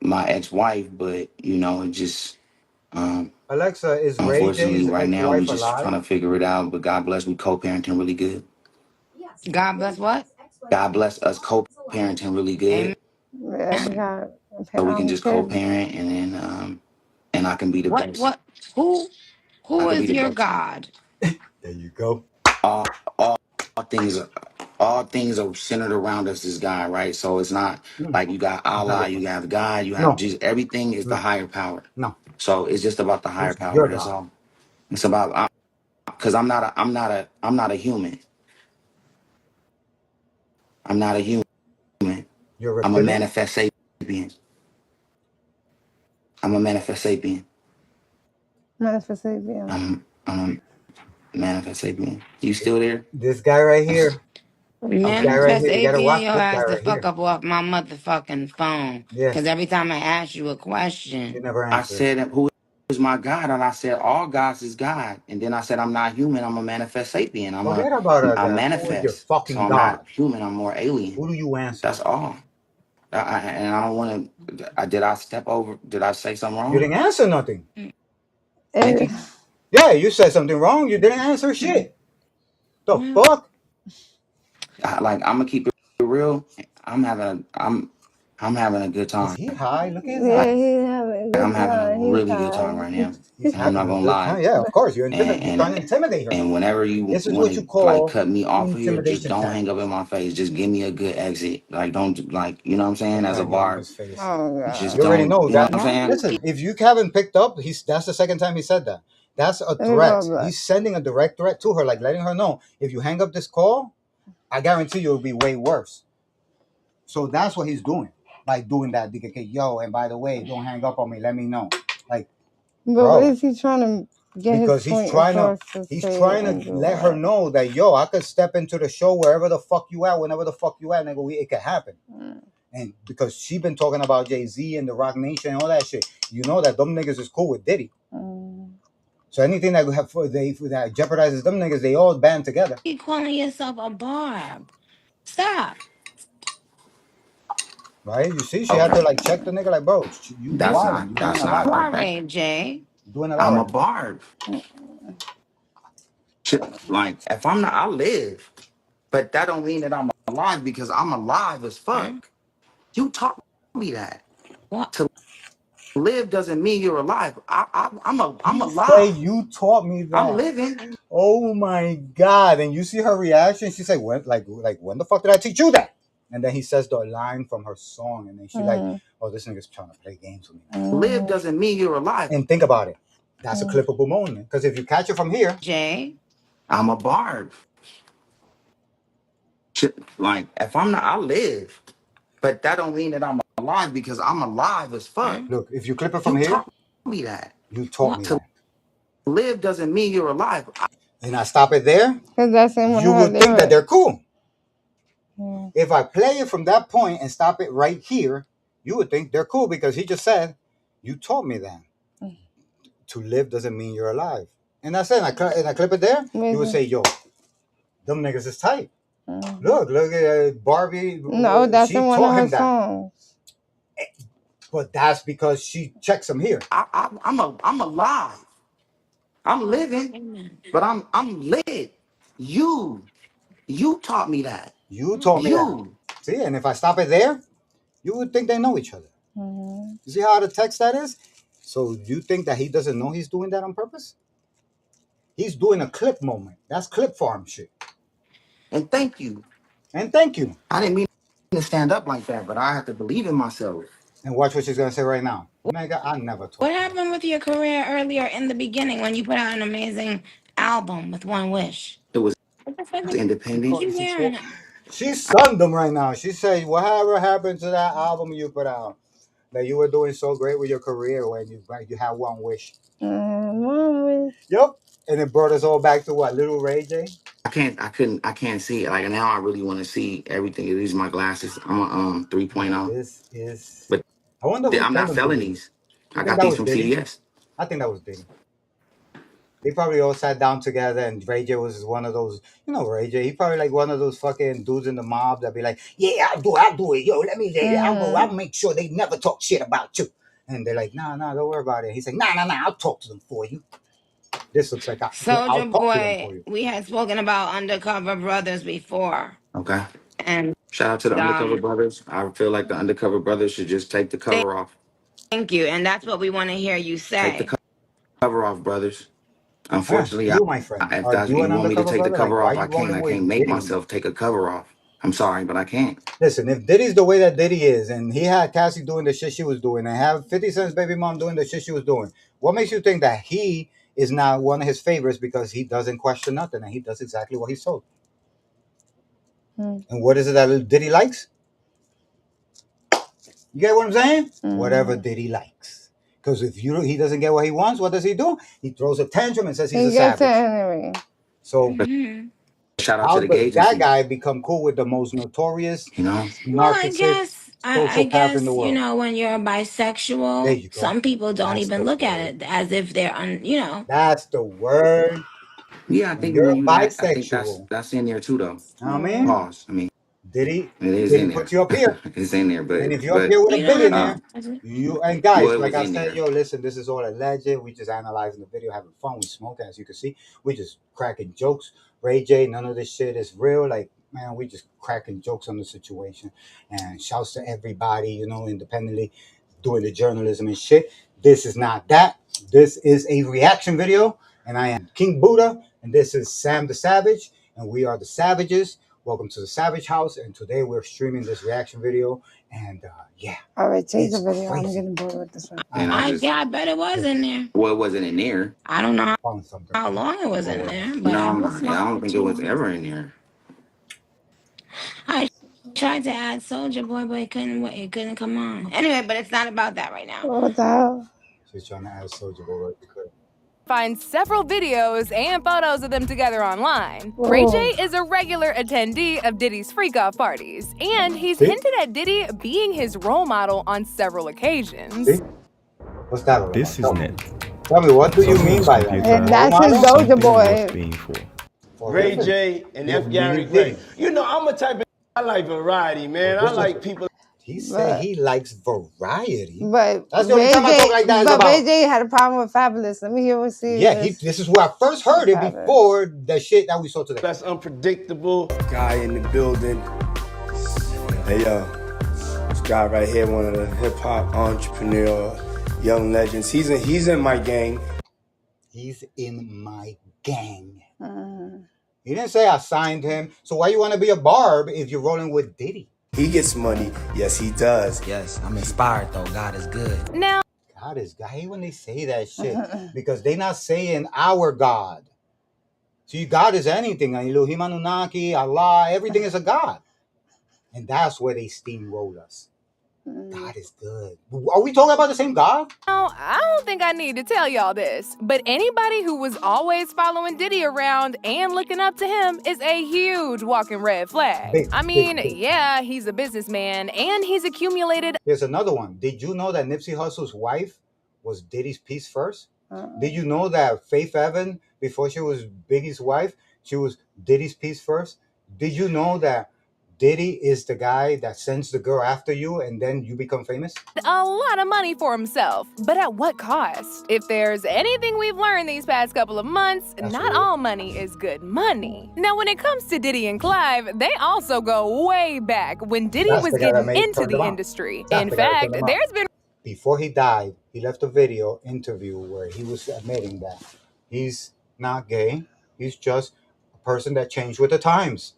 my ex-wife, but you know, it just Alexa, is Ray unfortunately J's right now we ex-wife just alive? trying to figure it out. But God bless, we co-parenting really good. God bless what? God bless us co-parenting really good. Yeah, he got So we can just kids. co-parent and then and I can be the What? best. What? Who? I Who can be is the your best. God? There you go. All things all things are centered around us, this God, right? So it's not like you got Allah, you have God, you have No, Jesus. Everything is the no, higher power. no. So it's just about the higher It's power. your That's God. all. It's about because I'm not a human. I'm not a human. You're a I'm a reptilian? manifest sapien. I'm a manifest sapien. Manifest Savior. I'm a manifest sapien. You still there? This guy right here. This Okay. guy right Manifest here. You gotta Savior, watch your this guy ass the right fuck here. up off my motherfucking phone. Cause Yes. every time I ask you a You question, never I answer. said, who is my God? And I said, all gods is God. And then I said, I'm not human. I'm a manifest sapien. Forget about I that. Who is your manifest. So fucking I'm God? not human. I'm more alien. Who do you answer? That's all. And I don't want to. Did I step over? Did I say something You wrong? didn't answer nothing. Thank you. Yeah, you said something wrong. You didn't answer shit. The fuck? Like I'm gonna keep it real. I'm having a good Is time. he high? Look at his Like, yeah, eyes. he's having a I'm good having a time. He's really good time right now. He's I'm not having a gonna good lie. time. Yeah, of course. You're trying to And intimidate her. and whenever you This is want what you to like call cut me off of here, just intimidation don't hang up tactics. in my face. Just give me a good exit. Like don't like you know what I'm Don't saying as a hang up in bar. his face. Oh Just god. You already don't. know You know that. what I'm saying? Listen, if you haven't picked up, that's the second time he said that. That's a Let me go threat. back. He's sending a direct threat to her, like letting her know if you hang up this call, I guarantee you it'll be way worse. So that's what he's doing by doing that. DKK, yo, and by the way, don't hang up on me. Let me know. Like, But what bro, is he trying to get his because point across to say he's trying and to do let her what? know that yo, I could step into the show wherever the fuck you at, whenever the fuck you at, nigga. It could happen. And because she been talking about Jay-Z and the Rock Nation and all that shit, you know that them niggas is cool with Diddy. So anything that that jeopardizes them niggas, they all band together. You calling yourself a barb? Stop. Right? You see, she had to Okay. like check the nigga like, bro, you wilding. You doing That's a lot not right like now. that. Sorry, Jay. You doing a lot I'm a right now. barb. Like if I'm not, I live, but that don't mean that I'm alive because I'm alive as fuck. You taught me that. What? To live doesn't mean you're alive. I'm He say alive. you taught me I'm that. living. Oh my god! And you see her reaction. She said, "When, like, when the fuck did I teach you that?" And then he says the line from her song, and then she like, "Oh, this nigga's trying to play games with me now." Live doesn't mean you're alive. And think about it. That's a clippable moment because if you catch it from here, Jay. I'm a barb. Like if I'm not, I live, but that don't mean that I'm alive because I'm alive as fuck. look, if you clip it from You here, taught me that. you taught me To that. live doesn't mean you're alive. And I stop it there, Cause that's in you her would think that lyric. they're cool. Yeah. If I play it from that point and stop it right here, you would think they're cool because he just said, "You taught me that. To live doesn't mean you're alive." And that's it. And I clip it there. You would say, "Yo, them niggas is tight. Look at Barbie. No, that's in She one of taught her him that." songs. But that's because she checks him here. I'm alive. I'm living, but I'm lit. You taught me that. You taught me that. You. See, and if I stop it there, you would think they know each other. You see how the text that is? So you think that he doesn't know he's doing that on purpose? He's doing a clip moment. That's clip farm shit. And thank you. And thank you. I didn't mean to stand up like that, but I have to believe in myself. And watch what she's gonna say right now. Nigga, I never What talked to happened with your career earlier in the beginning when you put out an amazing album with One Wish? It was What the fuck independent. you wearing? she sunned them right now. She said, whatever happened to that album you put out? That you were doing so great with your career when you had One Wish. One Wish. Yep. And it brought us all back to what? Little Ray J? I can't see it. Like now I really want to see everything. These are my glasses. I'm a 3.0. This is But I wonder who I'm told not him to do it. felonies. You I think got that these was from Diddy? CVS. I think that was Diddy. They probably all sat down together, and Ray J was one of those, Ray J. He probably like one of those fucking dudes in the mob that be like, yeah, I'll do it. Yo, let me, I'll make sure they never talk shit about you. And they're like, nah, don't worry about it. He's like, nah, I'll talk to them for you. This looks like Soldier I'll talk to them Boy, for you. we had spoken about Undercover Brothers before. Okay. And Shout out to the Undercover Brothers. I feel like the Undercover Brothers should just take the cover off. thank you. And that's what we want to hear you Take the say. cover off, brothers. Yeah, Unfortunately, you, my friend. if Are that's you you an want me to undercover take the brother? Like, cover why are off, you I can't. rolling I can't with make Diddy anymore? myself take a cover off. I'm sorry, but I can't. Listen, if Diddy's the way that Diddy is, and he had Cassie doing the shit she was doing, and have 50 Cent's baby mom doing the shit she was doing, what makes you think that he is not one of his favorites because he doesn't question nothing and he does exactly what he's told? And what is it that Diddy likes? You get what I'm saying? Whatever Diddy likes. Because if he doesn't get what he wants, what does he do? He throws a tantrum and says he's a savage. So Shout out to how the does gauge that agency. guy become cool with the most notorious Well, I narcissist, sociopath in the guess, world? when you're There bisexual, you go. some people don't That's even the look at word. it as if they're, That's the word. Yeah, I When think when you're you that, I think bisexual, that's in there too, though. you know what I mean? Pause. I mean, Diddy it is in put there. you up here. It's in there, And if you're up but here with a billionaire, um, you and well, guys, it like was I in said, there. yo, listen, this is all alleged. We just analyzing the video, having fun. We smoking, as you can see. We just cracking jokes. Ray J, none of this shit is real. Like, man, we just cracking jokes on the situation. And shouts to everybody, independently doing the journalism and shit. This is not that. This is a reaction video. And I am King Buddha, and this is Sam the Savage, and we are the Savages. Welcome to the Savage House, and today we're streaming this reaction video, and yeah. All right, change the it's video. I'm crazy. getting bored with this one. And I bet it was in there. Well, it wasn't in there. I don't know Found something. how long it was in there, but I No, was I don't think it was ever in there. I tried to add Soldier Boy, but it couldn't come on. Anyway, but it's not about that right now. What the hell? She's trying to add Soldier Boy right quick. Find several videos and photos of them together online. Ray J is a regular attendee of Diddy's freak-off parties, and he's hinted at Diddy being his role model on several occasions. See? What's that? This is it. Tell me, what do you mean by that? And that's his Soldier Boy. Ray J and F. Gary Gray. You know, I'm a type of I like variety, man. I like people. He said he likes variety. But That's the only time I talk like that is about. Ray J had a problem with Fabulous. Let me hear what she is. This is where I first heard it before the shit that we saw today. That's unpredictable. Guy in the building. Hey, yo. This guy right here, one of the hip-hop entrepreneur, young legends. He's in my gang. He's in my gang. He didn't say I signed him. So why you want to be a barb if you're rolling with Diddy? He gets money. Yes, he does. Yes, I'm inspired though. God is good. Now, God is God. I hate when they say that shit because they're not saying our God. See, God is anything. Elohim Anunnaki, Allah, everything is a God. And that's where they steamroll us. God is good. Are we talking about the same God? now, I don't think I need to tell y'all this, but anybody who was always following Diddy around and looking up to him is a huge walking red flag. Yeah, he's a businessman and he's accumulated. Here's another one. Did you know that Nipsey Hussle's wife was Diddy's piece first? Did you know that Faith Evans, before she was Biggie's wife, she was Diddy's piece first? Did you know that Diddy is the guy that sends the girl after you and then you become famous? A lot of money for himself, but at what cost? If there's anything we've learned these past couple of months, not all money is good money. Now, when it comes to Diddy and Clive, they also go way back when Diddy was getting into the industry. In fact, there's been... Before he died, he left a video interview where he was admitting that he's not gay. He's just a person that changed with the times.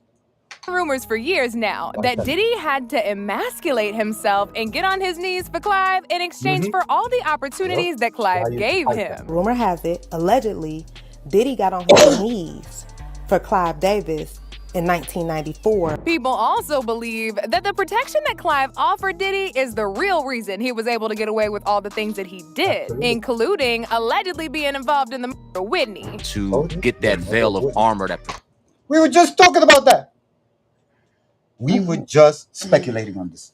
rumors for years now that Diddy had to emasculate himself and get on his knees for Clive in exchange for all the opportunities that Clive gave him. Rumor has it, allegedly, Diddy got on his knees for Clive Davis in 1994. People also believe that the protection that Clive offered Diddy is the real reason he was able to get away with all the things that he did, including allegedly being involved in the murder of Whitney. To get that veil of armor that... We were just talking about that. We were just speculating on this.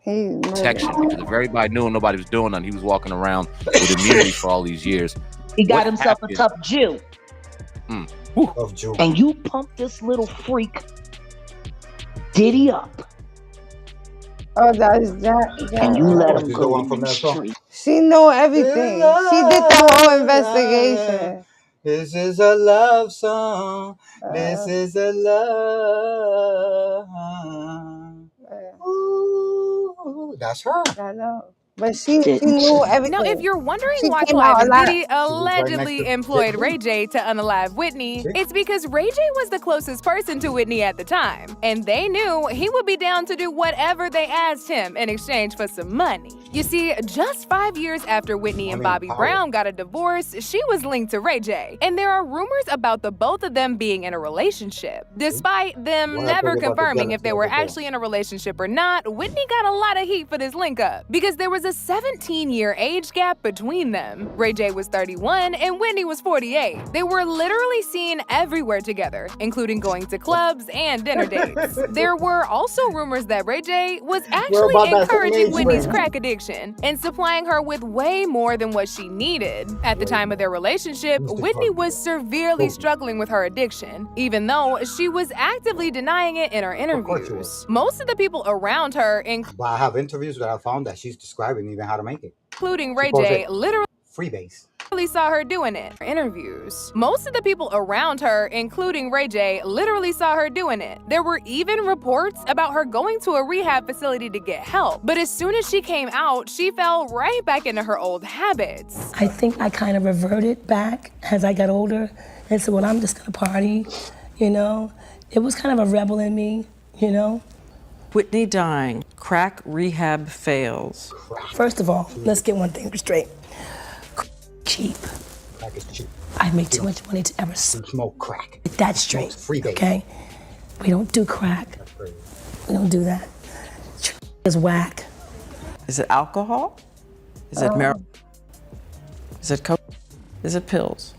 protection, because if everybody knew and nobody was doing nothing, he was walking around with immunity for all these years. He got What himself happened? a tough Jew. Tough Jew. And you pumped this little freak Diddy up. Oh, that's that. And you let him She's the go one in from the that song. street. She know everything. She did the whole investigation. This is a love song. This is a love. Ooh, that's her. I know. But she knew everything. Now, if you're wondering She why came Clive out and alive. Diddy allegedly employed Ray J to unalive Whitney, it's because Ray J was the closest person to Whitney at the time, and they knew he would be down to do whatever they asked him in exchange for some money. You see, just 5 years after Whitney and Bobby Brown got a divorce, she was linked to Ray J, and there are rumors about the both of them being in a relationship. Despite them never confirming if they were actually in a relationship or not, Whitney got a lot of heat for this link up, because there was a 17-year age gap between them. Ray J was 31 and Whitney was 48. They were literally seen everywhere together, including going to clubs and dinner dates. There were also rumors that Ray J was actually encouraging Whitney's crack addiction and supplying her with way more than what she needed. At the time of their relationship, Whitney was severely struggling with her addiction, even though she was actively denying it in her interviews. Most of the people around her, But I have interviews that I found that she's describing even how to make it. including Ray J, literally freebase. Saw her doing it in interviews. Most of the people around her, including Ray J, literally saw her doing it. There were even reports about her going to a rehab facility to get help. But as soon as she came out, she fell right back into her old habits. I think I kind of reverted back as I got older and said, well, I'm just gonna party, you know? It was kind of a rebel in me, you know? Whitney dying, crack rehab fails. First of all, let's get one thing straight. Cheap. Crack is cheap. I make too much money to ever smoke crack. That's straight, okay? We don't do crack. We don't do that. Is whack. Is it alcohol? Is it marijuana? Is it coke? Is it pills?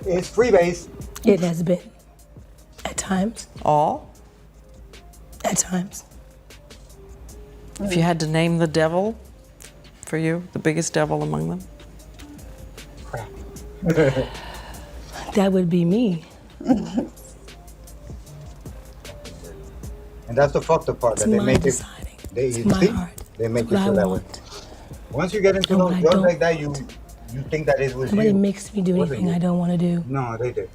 It's freebase. It has been. At times. All? At times. If you had to name the devil for you, the biggest devil among them? Crap. That would be me. And that's the fucked up part, It's that they my make deciding. it. They, It's my heart. They make It's you what feel I that way. want. Once you get into And those what I drugs don't- like that, you think that it was Nobody you. makes me do Wasn't anything you. I don't want to do. No, they did.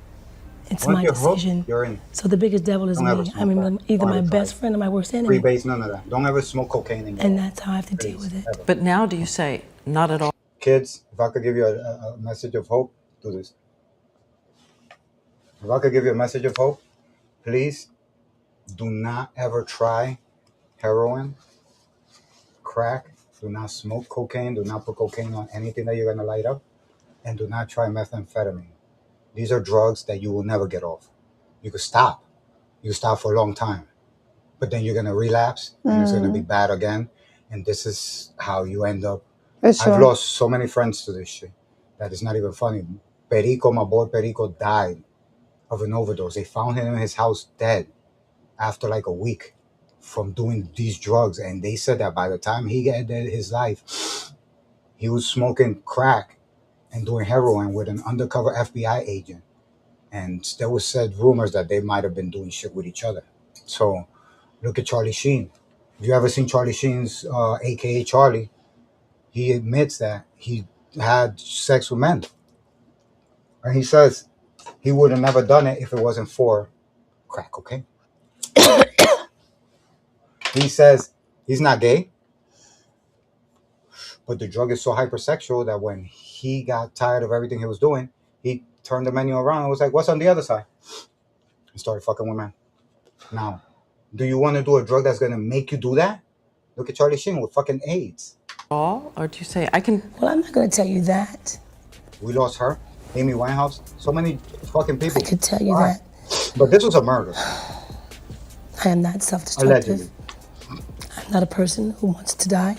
It's Once my you're hooked, decision. you're in. So the biggest devil is Don't ever me. smoke I mean, that. either my All the best time. friend or my worst enemy. Freebase, none of that. Don't ever smoke cocaine in your And that's how I have to deal with it. But now do you say, not at all? Kids, if I could give you a message of hope, do this. If I could give you a message of hope, please do not ever try heroin, crack. Do not smoke cocaine. Do not put cocaine on anything that you're going to light up. And do not try methamphetamine. These are drugs that you will never get off. You could stop. You could stop for a long time. But then you're going to relapse and it's going to be bad again. And this is how you end up. That's I've true. lost so many friends to this shit that is not even funny. Perico, my boy Perico, died of an overdose. They found him in his house dead after like a week from doing these drugs. And they said that by the time he ended his life, he was smoking crack and doing heroin with an undercover FBI agent. And there was said rumors that they might have been doing shit with each other. So look at Charlie Sheen. If you ever seen Charlie Sheen's, AKA Charlie, he admits that he had sex with men. And he says he would have never done it if it wasn't for crack, okay? He says he's not gay, but the drug is so hypersexual that when he got tired of everything he was doing, he turned the menu around and was like, what's on the other side? And started fucking with men. Now, do you want to do a drug that's going to make you do that? Look at Charlie Sheen with fucking AIDS. All? Or do you say, I can... Well, I'm not going to tell you that. We lost her, Amy Winehouse, so many fucking people. I could tell you Why? that. But this was a murder. I am not self-destructive. Allegedly. I'm not a person who wants to die.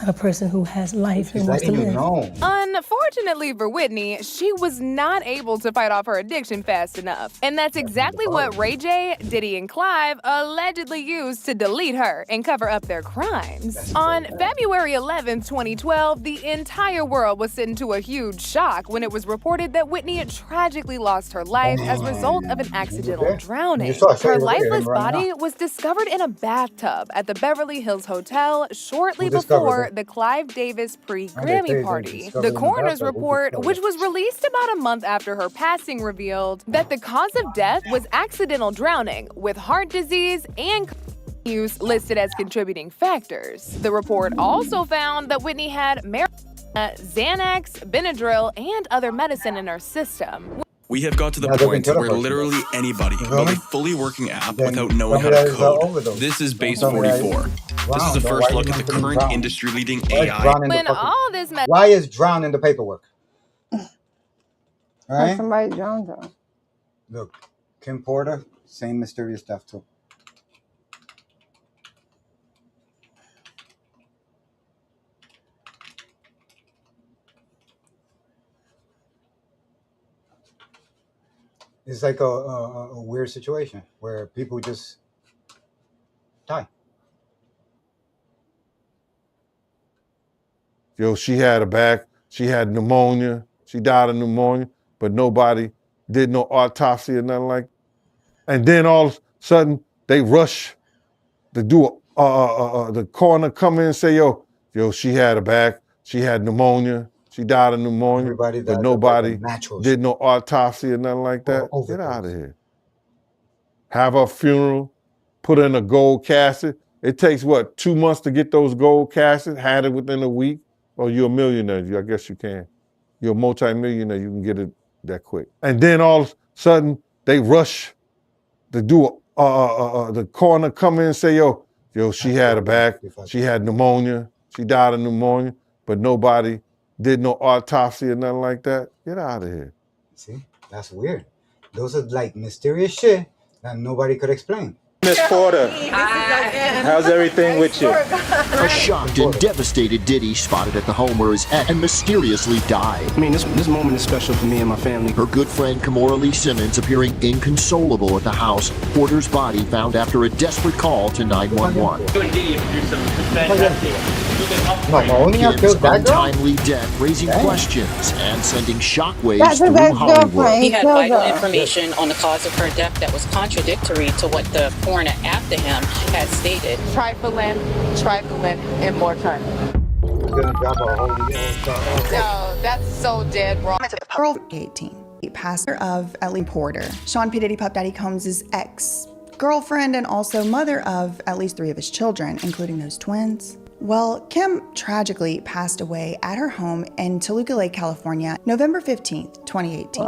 I'm a person who has life and wants to live. Unfortunately for Whitney, she was not able to fight off her addiction fast enough. And that's exactly what Ray J, Diddy, and Clive allegedly used to delete her and cover up their crimes. On February 11th, 2012, the entire world was sent into a huge shock when it was reported that Whitney had tragically lost her life as a result of an accidental drowning. Her lifeless body was discovered in a bathtub at the Beverly Hills Hotel shortly before the Clive Davis pre-Grammy party. The coroner's report, which was released about a month after her passing, revealed that the cause of death was accidental drowning, with heart disease and use listed as contributing factors. The report also found that Whitney had marijuana, Xanax, Benadryl, and other medicine in her system. We have got to the point where literally anybody can build a fully working app without knowing how to code. This is Base 44. This is a first look at the current industry-leading AI. When all this Why is drown in the paperwork? Right? Somebody drowned her. Look, Kim Porter, same mysterious stuff too. It's like a weird situation where people just die. Yo, she had she had pneumonia. She died of pneumonia, but nobody did no autopsy or nothing like that. And then all of a sudden, they rush to do the coroner come in and say, yo, she had she had pneumonia. She died of pneumonia, but nobody did no autopsy or nothing like that. Get out of here. Have her funeral, put her in a gold casket. It takes, what, 2 months to get those gold caskets? Had it within a week? Oh, you're a millionaire. I guess you can. You're a multi-millionaire. You can get it that quick. And then all of a sudden, they rush to do the coroner come in and say, yo, she had she had pneumonia. She died of pneumonia, but nobody did no autopsy or nothing like that. Get out of here. See, that's weird. Those are like mysterious shit that nobody could explain. Miss Porter, how's everything with you? A shocked and devastated Diddy spotted at the home where his ex mysteriously died. I mean, this moment is special for me and my family. Her good friend Kimora Lee Simmons appearing inconsolable at the house. Porter's body found after a desperate call to 911. Kim's untimely death raising questions and sending shockwaves through Hollywood. He had vital information on the cause of her death that was contradictory to what the coroner after him had stated. Trifling, and more trifling. No, that's so dead wrong. Pearl 18, pastor of Ellie Porter, Sean P. Diddy Puff Daddy Combs' ex-girlfriend and also mother of at least 3 of his children, including those twins. Well, Kim tragically passed away at her home in Toluca Lake, California, November 15th, 2018.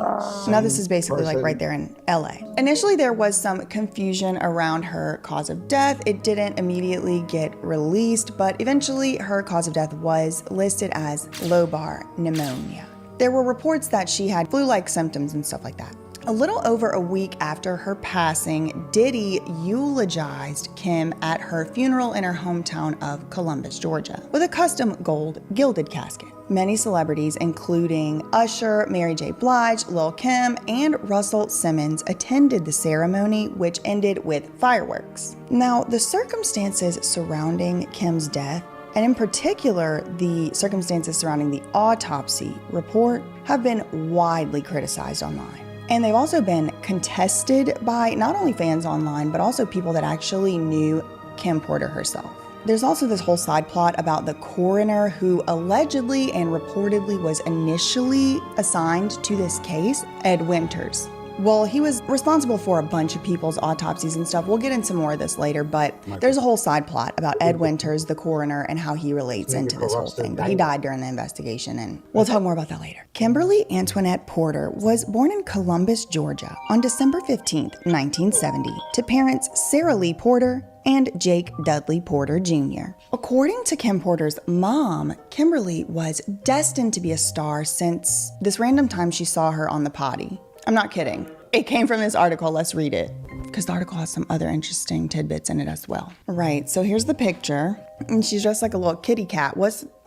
Now this is basically like right there in LA. Initially, there was some confusion around her cause of death. It didn't immediately get released, but eventually her cause of death was listed as lobar pneumonia. There were reports that she had flu-like symptoms and stuff like that. A little over a week after her passing, Diddy eulogized Kim at her funeral in her hometown of Columbus, Georgia, with a custom gold gilded casket. Many celebrities, including Usher, Mary J. Blige, Lil' Kim, and Russell Simmons, attended the ceremony, which ended with fireworks. Now, the circumstances surrounding Kim's death, and in particular, the circumstances surrounding the autopsy report, have been widely criticized online. And they've also been contested by not only fans online, but also people that actually knew Kim Porter herself. There's also this whole side plot about the coroner who allegedly and reportedly was initially assigned to this case, Ed Winters. Well, he was responsible for a bunch of people's autopsies and stuff. We'll get into more of this later, but there's a whole side plot about Ed Winters, the coroner, and how he relates into this whole thing. But he died during the investigation, and we'll talk more about that later. Kimberly Antoinette Porter was born in Columbus, Georgia on December 15th, 1970, to parents Sarah Lee Porter and Jake Dudley Porter Jr. According to Kim Porter's mom, Kimberly was destined to be a star since this random time she saw her on the potty. I'm not kidding. It came from this article, let's read it. because the article has some other interesting tidbits in it as well. Right, so here's the picture. And she's dressed like a little kitty cat.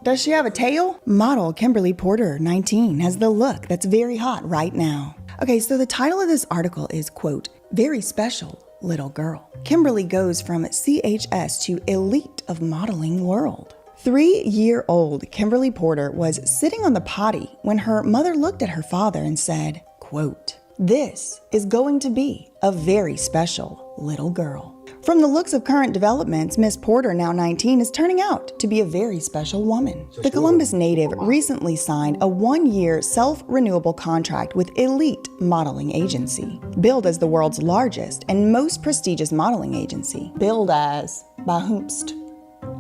Does she have a tail? Model Kimberly Porter, 19, has the look that's very hot right now. Okay, so the title of this article is, quote, very special little girl. Kimberly goes from CHS to elite of modeling world. 3-year-old Kimberly Porter was sitting on the potty when her mother looked at her father and said, quote, this is going to be a very special little girl. From the looks of current developments, Miss Porter, now 19, is turning out to be a very special woman. The Columbus native recently signed a 1-year self-renewable contract with Elite Modeling Agency, billed as the world's largest and most prestigious modeling agency. Billed as by whomst.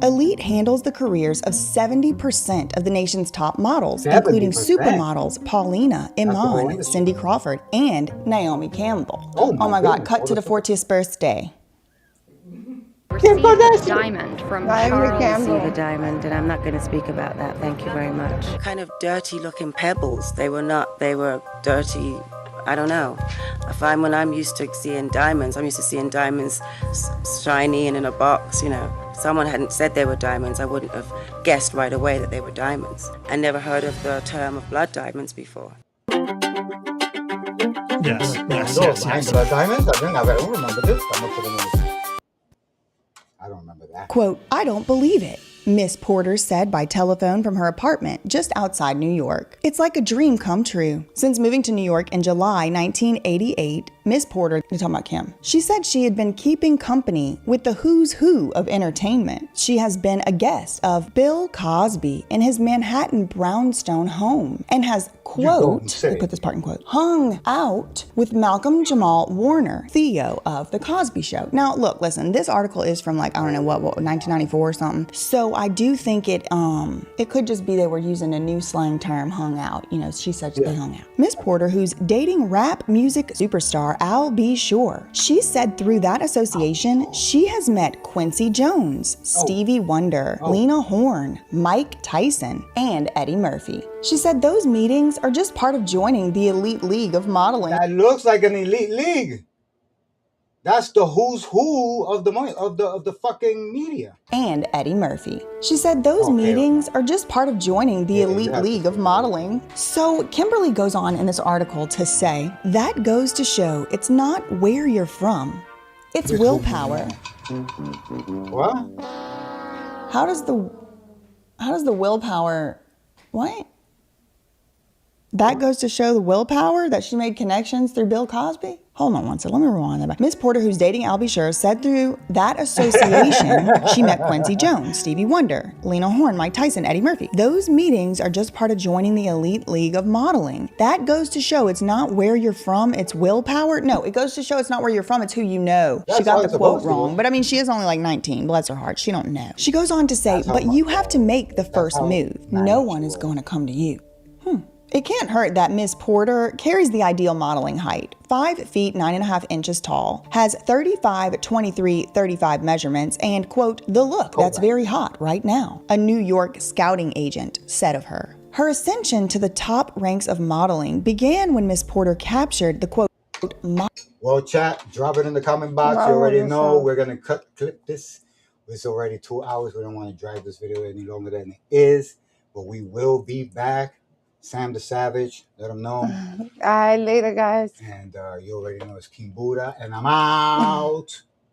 Elite handles the careers of 70% of the nation's top models, 70%. Including supermodels Paulina, Iman, Cindy Crawford, and Naomi Campbell. Oh my God, cut to the 40th birthday. Received the diamond from Naomi Charles. Campbell. The diamond, and I'm not going to speak about that. Thank you very much. Kind of dirty looking pebbles. They were dirty. I don't know. I find when I'm used to seeing diamonds, shiny and in a box, you know. If someone hadn't said they were diamonds, I wouldn't have guessed right away that they were diamonds. I never heard of the term of blood diamonds before. Yes. Blood diamonds? I don't remember this. I don't remember that. Quote, I don't believe it, Miss Porter said by telephone from her apartment just outside New York. It's like a dream come true. Since moving to New York in July 1988, Miss Porter, you're talking about Kim, she said she had been keeping company with the who's who of entertainment. She has been a guest of Bill Cosby in his Manhattan brownstone home and has, quote, we put this part in quote, hung out with Malcolm Jamal Warner, Theo of The Cosby Show. Now, look, listen, this article is from like, I don't know what 1994 or something. So I do think it could just be they were using a new slang term, hung out. You know, she said they hung out. Miss Porter, who's dating rap music superstar Al B. Sure, she said through that association, she has met Quincy Jones, Stevie Wonder, Lena Horne, Mike Tyson, and Eddie Murphy. She said those meetings are just part of joining the elite league of modeling. That looks like an elite league. That's the who's who of the fucking media. And Eddie Murphy. She said those meetings are just part of joining the elite league of modeling. So Kimberly goes on in this article to say, that goes to show it's not where you're from, it's willpower. What? How does the willpower, what? That goes to show the willpower that she made connections through Bill Cosby? Hold on one second, let me rewind that back. Miss Porter, who's dating Al B. Sure, said through that association, she met Quincy Jones, Stevie Wonder, Lena Horne, Mike Tyson, Eddie Murphy. Those meetings are just part of joining the elite league of modeling. That goes to show it's not where you're from, it's willpower. No, it goes to show it's not where you're from, it's who you know. She got the quote wrong, but I mean, she is only like 19, bless her heart, she don't know. She goes on to say, but you have to make the first move. No one is going to come to you. It can't hurt that Miss Porter carries the ideal modeling height, 5 feet 9.5 inches tall, has 35, 23, 35 measurements, and, quote, the look that's very hot right now, a New York scouting agent said of her. Her ascension to the top ranks of modeling began when Miss Porter captured the, quote, well, chat, drop it in the comment box. You already know we're going to clip this. It's already 2 hours. We don't want to drag this video any longer than it is, but we will be back. Sam the Savage, let him know. All right, later, guys. And you already know it's King Buddha, and I'm out.